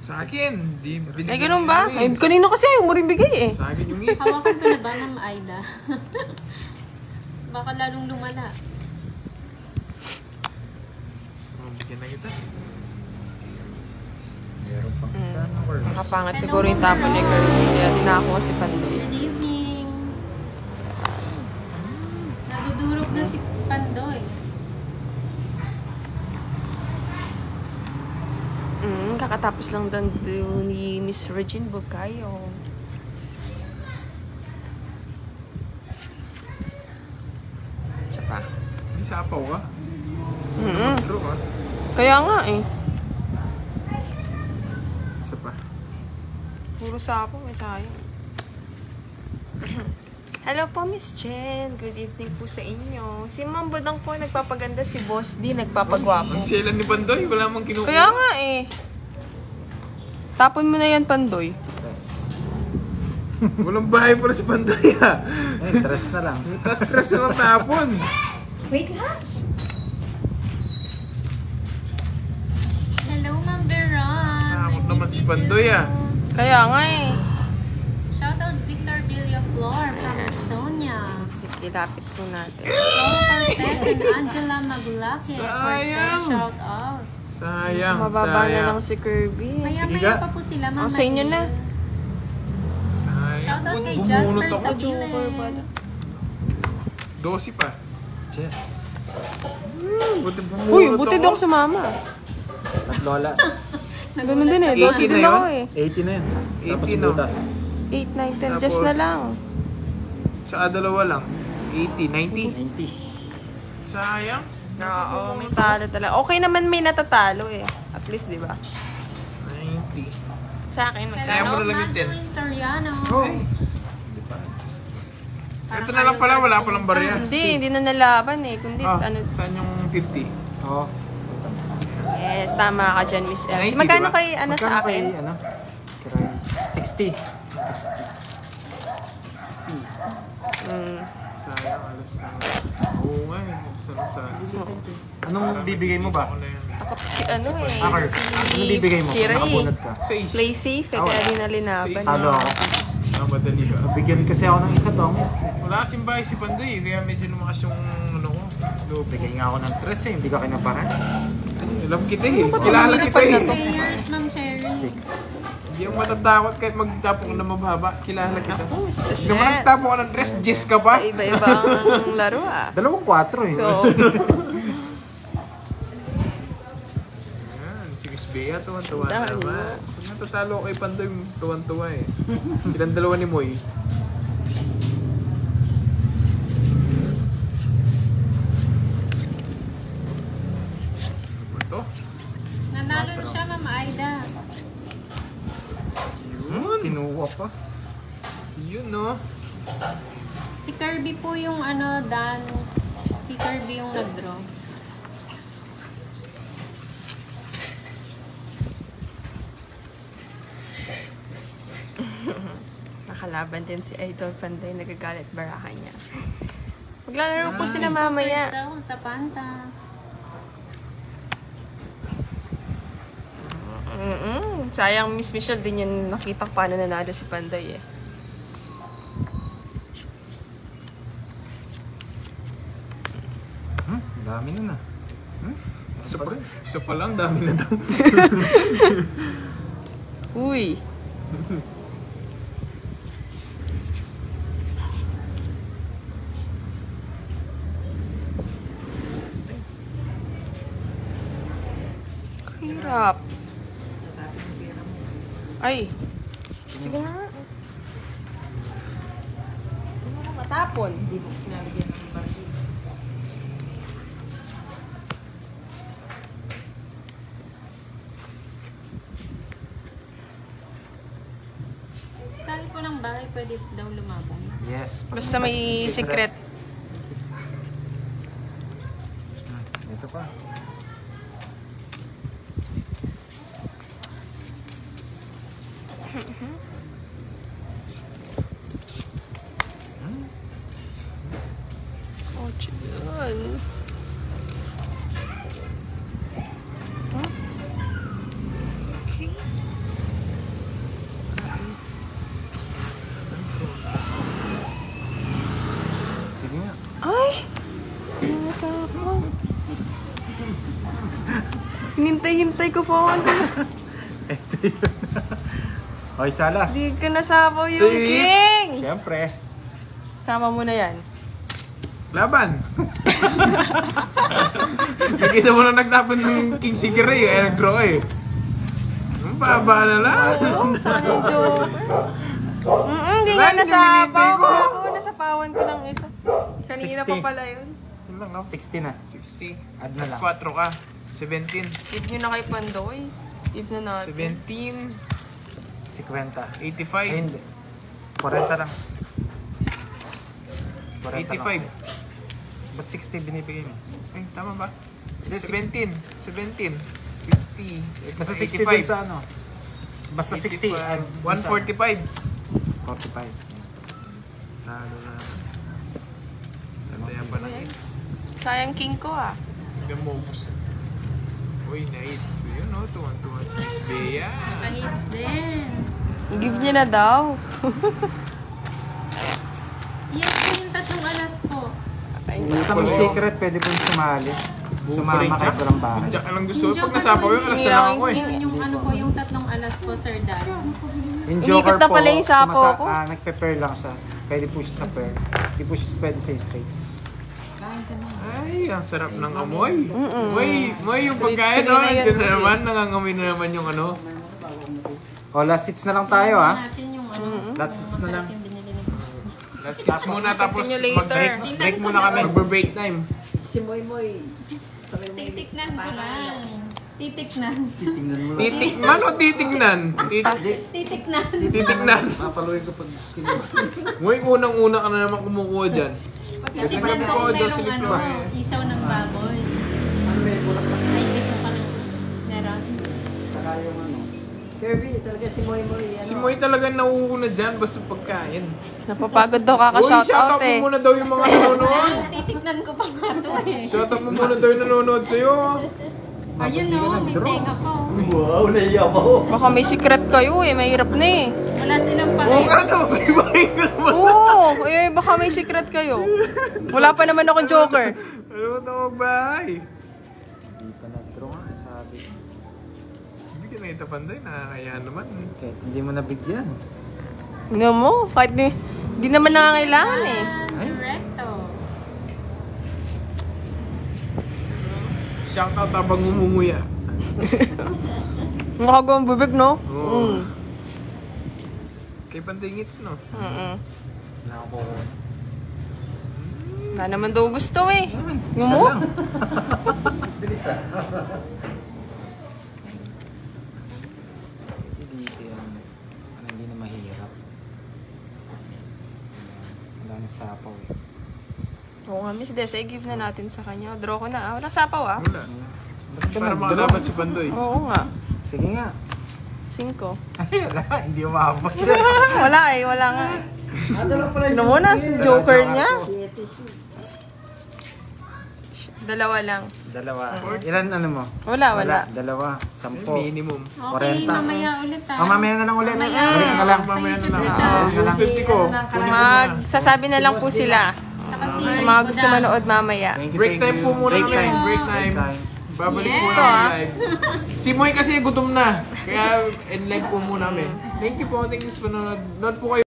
Sa akin, di binigyan Ay, ganun ba? ni Ay, Noel. kanino kasi ayaw mo rin bigay eh. Sa akin yung X. Hawakan ko na ba, Ma'am Aida? Baka lalong lumala. Oh, bigyan na kita. Meron pang isa na or... Nakapangat siguro yung tapon ni Girls. Kaya dinako si Pandoy. Good evening. Nadudurog na si Pandoy. Kakatapos lang doon ni Miss Regine Bucayo. Isa pa. May sapaw ka? Draw ka? Kaya nga eh. Isa pa. Puro sapo, may sayang. Hello po, Miss Jen. Good evening po sa inyo. Si Ma'am Budang po nagpapaganda, si Boss D nagpapagwapo. Ang selan ni Pandoy, wala mang kinukuha. Kaya nga eh. Tapon mo na yan, Pandoy. Walang bahay pala si Pandoy ah. Eh, tres na lang. Stress na lang tapon. Hello, Ma'am Veron. Nakakot naman si Pandoy ah. Kaya nga eh. Shoutout Victor Villaflor from Estonia. Sige, lapit po natin. Chloe Cortez and Angela Maglake. Sayang. Cortez, shoutout. Sayang, Mababa na sayang. lang si Kirby. Maya-maya pa po sila, Ma'am. Oh, sa inyo na. Sayang. Shoutout kay Bumunot Jasper ako. Sabile. 12 pa. Yes. Uy, buti daw ako sumama. Lolas. Ganun din eh. 80 12 din na ako yun? eh. 80 na yun. Tapos 80 no? butas. 8, 9, 10. Just Tapos- na lang. Tsaka dalawa lang. 80, 90. 90. Sayang. Oo, may talo talaga. Okay naman may natatalo eh. At least, di ba? 90. Sa akin, Kaya mo na lang yung 10. Madeline Soriano. Oh. Ito na lang pala, wala palang barya. Hindi na nalaban eh. Kundi, Ah, ano, saan yung 50? Oo. yes, tama ka dyan, Miss Elsie. 90, Magkano diba? kay, ano, sa Magkano akin? kay, ano? Kiray. 60. 60. Sayang, alas na. Oo nga eh, alas na sa... Anong bibigay mo ba? Ako na yan. Ako, si ano eh, Akar. si Anong bibigay mo? Kiray. Nakabunot ka. Sa is. Play safe eh, kaya di na linaban. Talo ako. Madali ka. Bigyan kasi ako ng isa dongits. Wala kasing bahay si Pandoy, kaya medyo lumakas yung ano ko. Loob. Bigay nga ako ng 3 eh. Hindi ka kinabahan. Alam kita eh. Kilala kita eh. Players, Ma'am Cherry. 6. Hindi ako matatakot kahit magtapong na mababa. Kilala kita. Oh, Mr. Hindi naman Shet. nagtapong ka ng dress, Jess ka pa. Iba-iba ang laro ah. 2-4 eh. So, Yan, si Miss Bea, tuwan-tuwa Dahil naman. Pag natatalo ko kay Pandoy, tuwan-tuwa eh. Silang dalawa ni Moy. Ano ba to? Nanalo na siya, Ma'am Aida. Yun. Kinuha pa. Yun no. Si Kirby po yung ano, Dan. Si Kirby yung nag-draw. nakalaban din si Idol Panday, nagagalit barahan niya. Maglalaro po sila mamaya. First daw sa Panta. Sayang Miss Michelle din yung nakita paano nanalo si Panday eh. Dami na na. Isa pa lang, dami na daw. Uy! Hirap. Ay! Sige nga. Ano na matapon? Kahit walang bahay, pwede daw lumaban. Yes. Basta may secret. Ito pa. Oh, yun. Okay. Sige nga. Ay! Nasapaw. Hinintay-hintay ko pa ako. Ito yun. Hoy, Salas. Di ka nasapaw yung Sweet. king! Siyempre. Sama mo na yan. Laban! Nakita mo na nagtapon ng King Sigiri eh, nag-draw eh. Ang baba na lang. Sayang joke. Hindi Wala, nga nasapaw hinihintay ko. ko. Nasapawan ko ng isa. Kanina pa 60. pala yun. Yun lang, no? 60 na. 60. Add na Mas lang. 4 ka. 17. Give nyo na kay Pandoy. Give na natin. 17. 50. 85. Ay, hindi. 40 lang. 40 lang. 85. Ba't 60 binibigay mo? Ay, tama ba? Hindi, 17. 17. 50. Basta 60 dun sa ano. Basta 60. 145. 45. Lalo na. Tantayan pa ng hits. Sayang king ko ah. Hanggang moves. Uy, na-hits. Yun o, tuwan-tuwan si Miss Bea. Kahits din. Give niya na daw. Yes, po yung 3 alas po. Sa mga secret, pwede pong sumali. Sumama kahit walang bahay. Kung Jack lang gusto, pag nasapaw yun, alas na lang ako eh. Yung ano po, yung 3 alas po, Sir Dan. Yung Umikot joker na po, pala yung sapo ko. nagpe-pair lang siya. Pwede po siya sa pair. Hindi po siya pwede sa straight. Ay, ang sarap ng amoy. Moy, yung pagkain, no? Nandiyan na naman, nangangamoy na naman yung ano. O, last seats na lang tayo, ha? Natin yung ano. Last seats na lang. Yung binili ni Boss. Last seats muna, tapos Simulator. mag-break muna kami. Mag-break time. Titiknan ko lang. Titiknan. Titikman o titignan? Titiknan. Titignan. Papaluin ko pag Moy, unang-una ka na naman kumukuha dyan. Kasi Kasi nandun ko, merong Jocelyn ano, Flores. isaw ng baboy. Ay, hindi ko pa lang. Meron. Saka yung ano. Si Moy talaga nauuna dyan, basta pagkain. Napapagod daw Uy, kaka-shoutout shoutout mo eh. muna daw yung mga nanonood. Titiknan ko pa nga ito eh. Shoutout mo muna daw yung nanonood sa'yo. Ayun o, may tenga pa o. Wow, naiyak ako. Baka may secret kayo eh, mahirap na eh. Wala silang Oo pake. nga no, may bahay ka naman. Oo, eh baka may secret kayo. Wala pa naman akong joker. Ano mo tawag bahay? Hindi pa nag-draw nga, sabi. Hindi ka na itapanday, nakakaya naman. Kahit hindi mo nabigyan. Ano mo, kahit di naman nangangailangan eh. Ay. Recto. Shoutout habang umunguya. Nakagawang bibig, no? Oo. Kay Pandingits, no? Nako. Wala naman daw gusto eh. Yung Isa mo? lang. Bilis ah. Hindi na mahirap. Wala na sapaw eh. Oo nga, Miss Des, give na natin sa kanya. Draw ko na ah. Walang sapaw ah. Wala. Ba't ka Para nag-draw? makalaban si Bandoy. Oo nga. Sige nga. 5. Ay, wala. Hindi umabot. Wala eh, wala nga eh. Ano muna, joker niya? Dalawa lang. Dalawa. Ilan ano mo? Wala. Dalawa. 10. Minimum. Okay, 40. mamaya ulit ah. Oh, mamaya na lang ulit. Mamaya. Balik na lang. Mamaya na YouTube lang. na siya. Yung 50 ko. kunin mo na. Magsasabi na lang po sila. Saka si Sa mga gusto Budang. manood mamaya. Thank you, Break thank time you. po muna Break kami. time. Break time. Babalik po Yes. namin live. Si Moy kasi gutom na. Kaya in live po muna kami. Thank you po. Thank you sa panonood. Nood po kayo.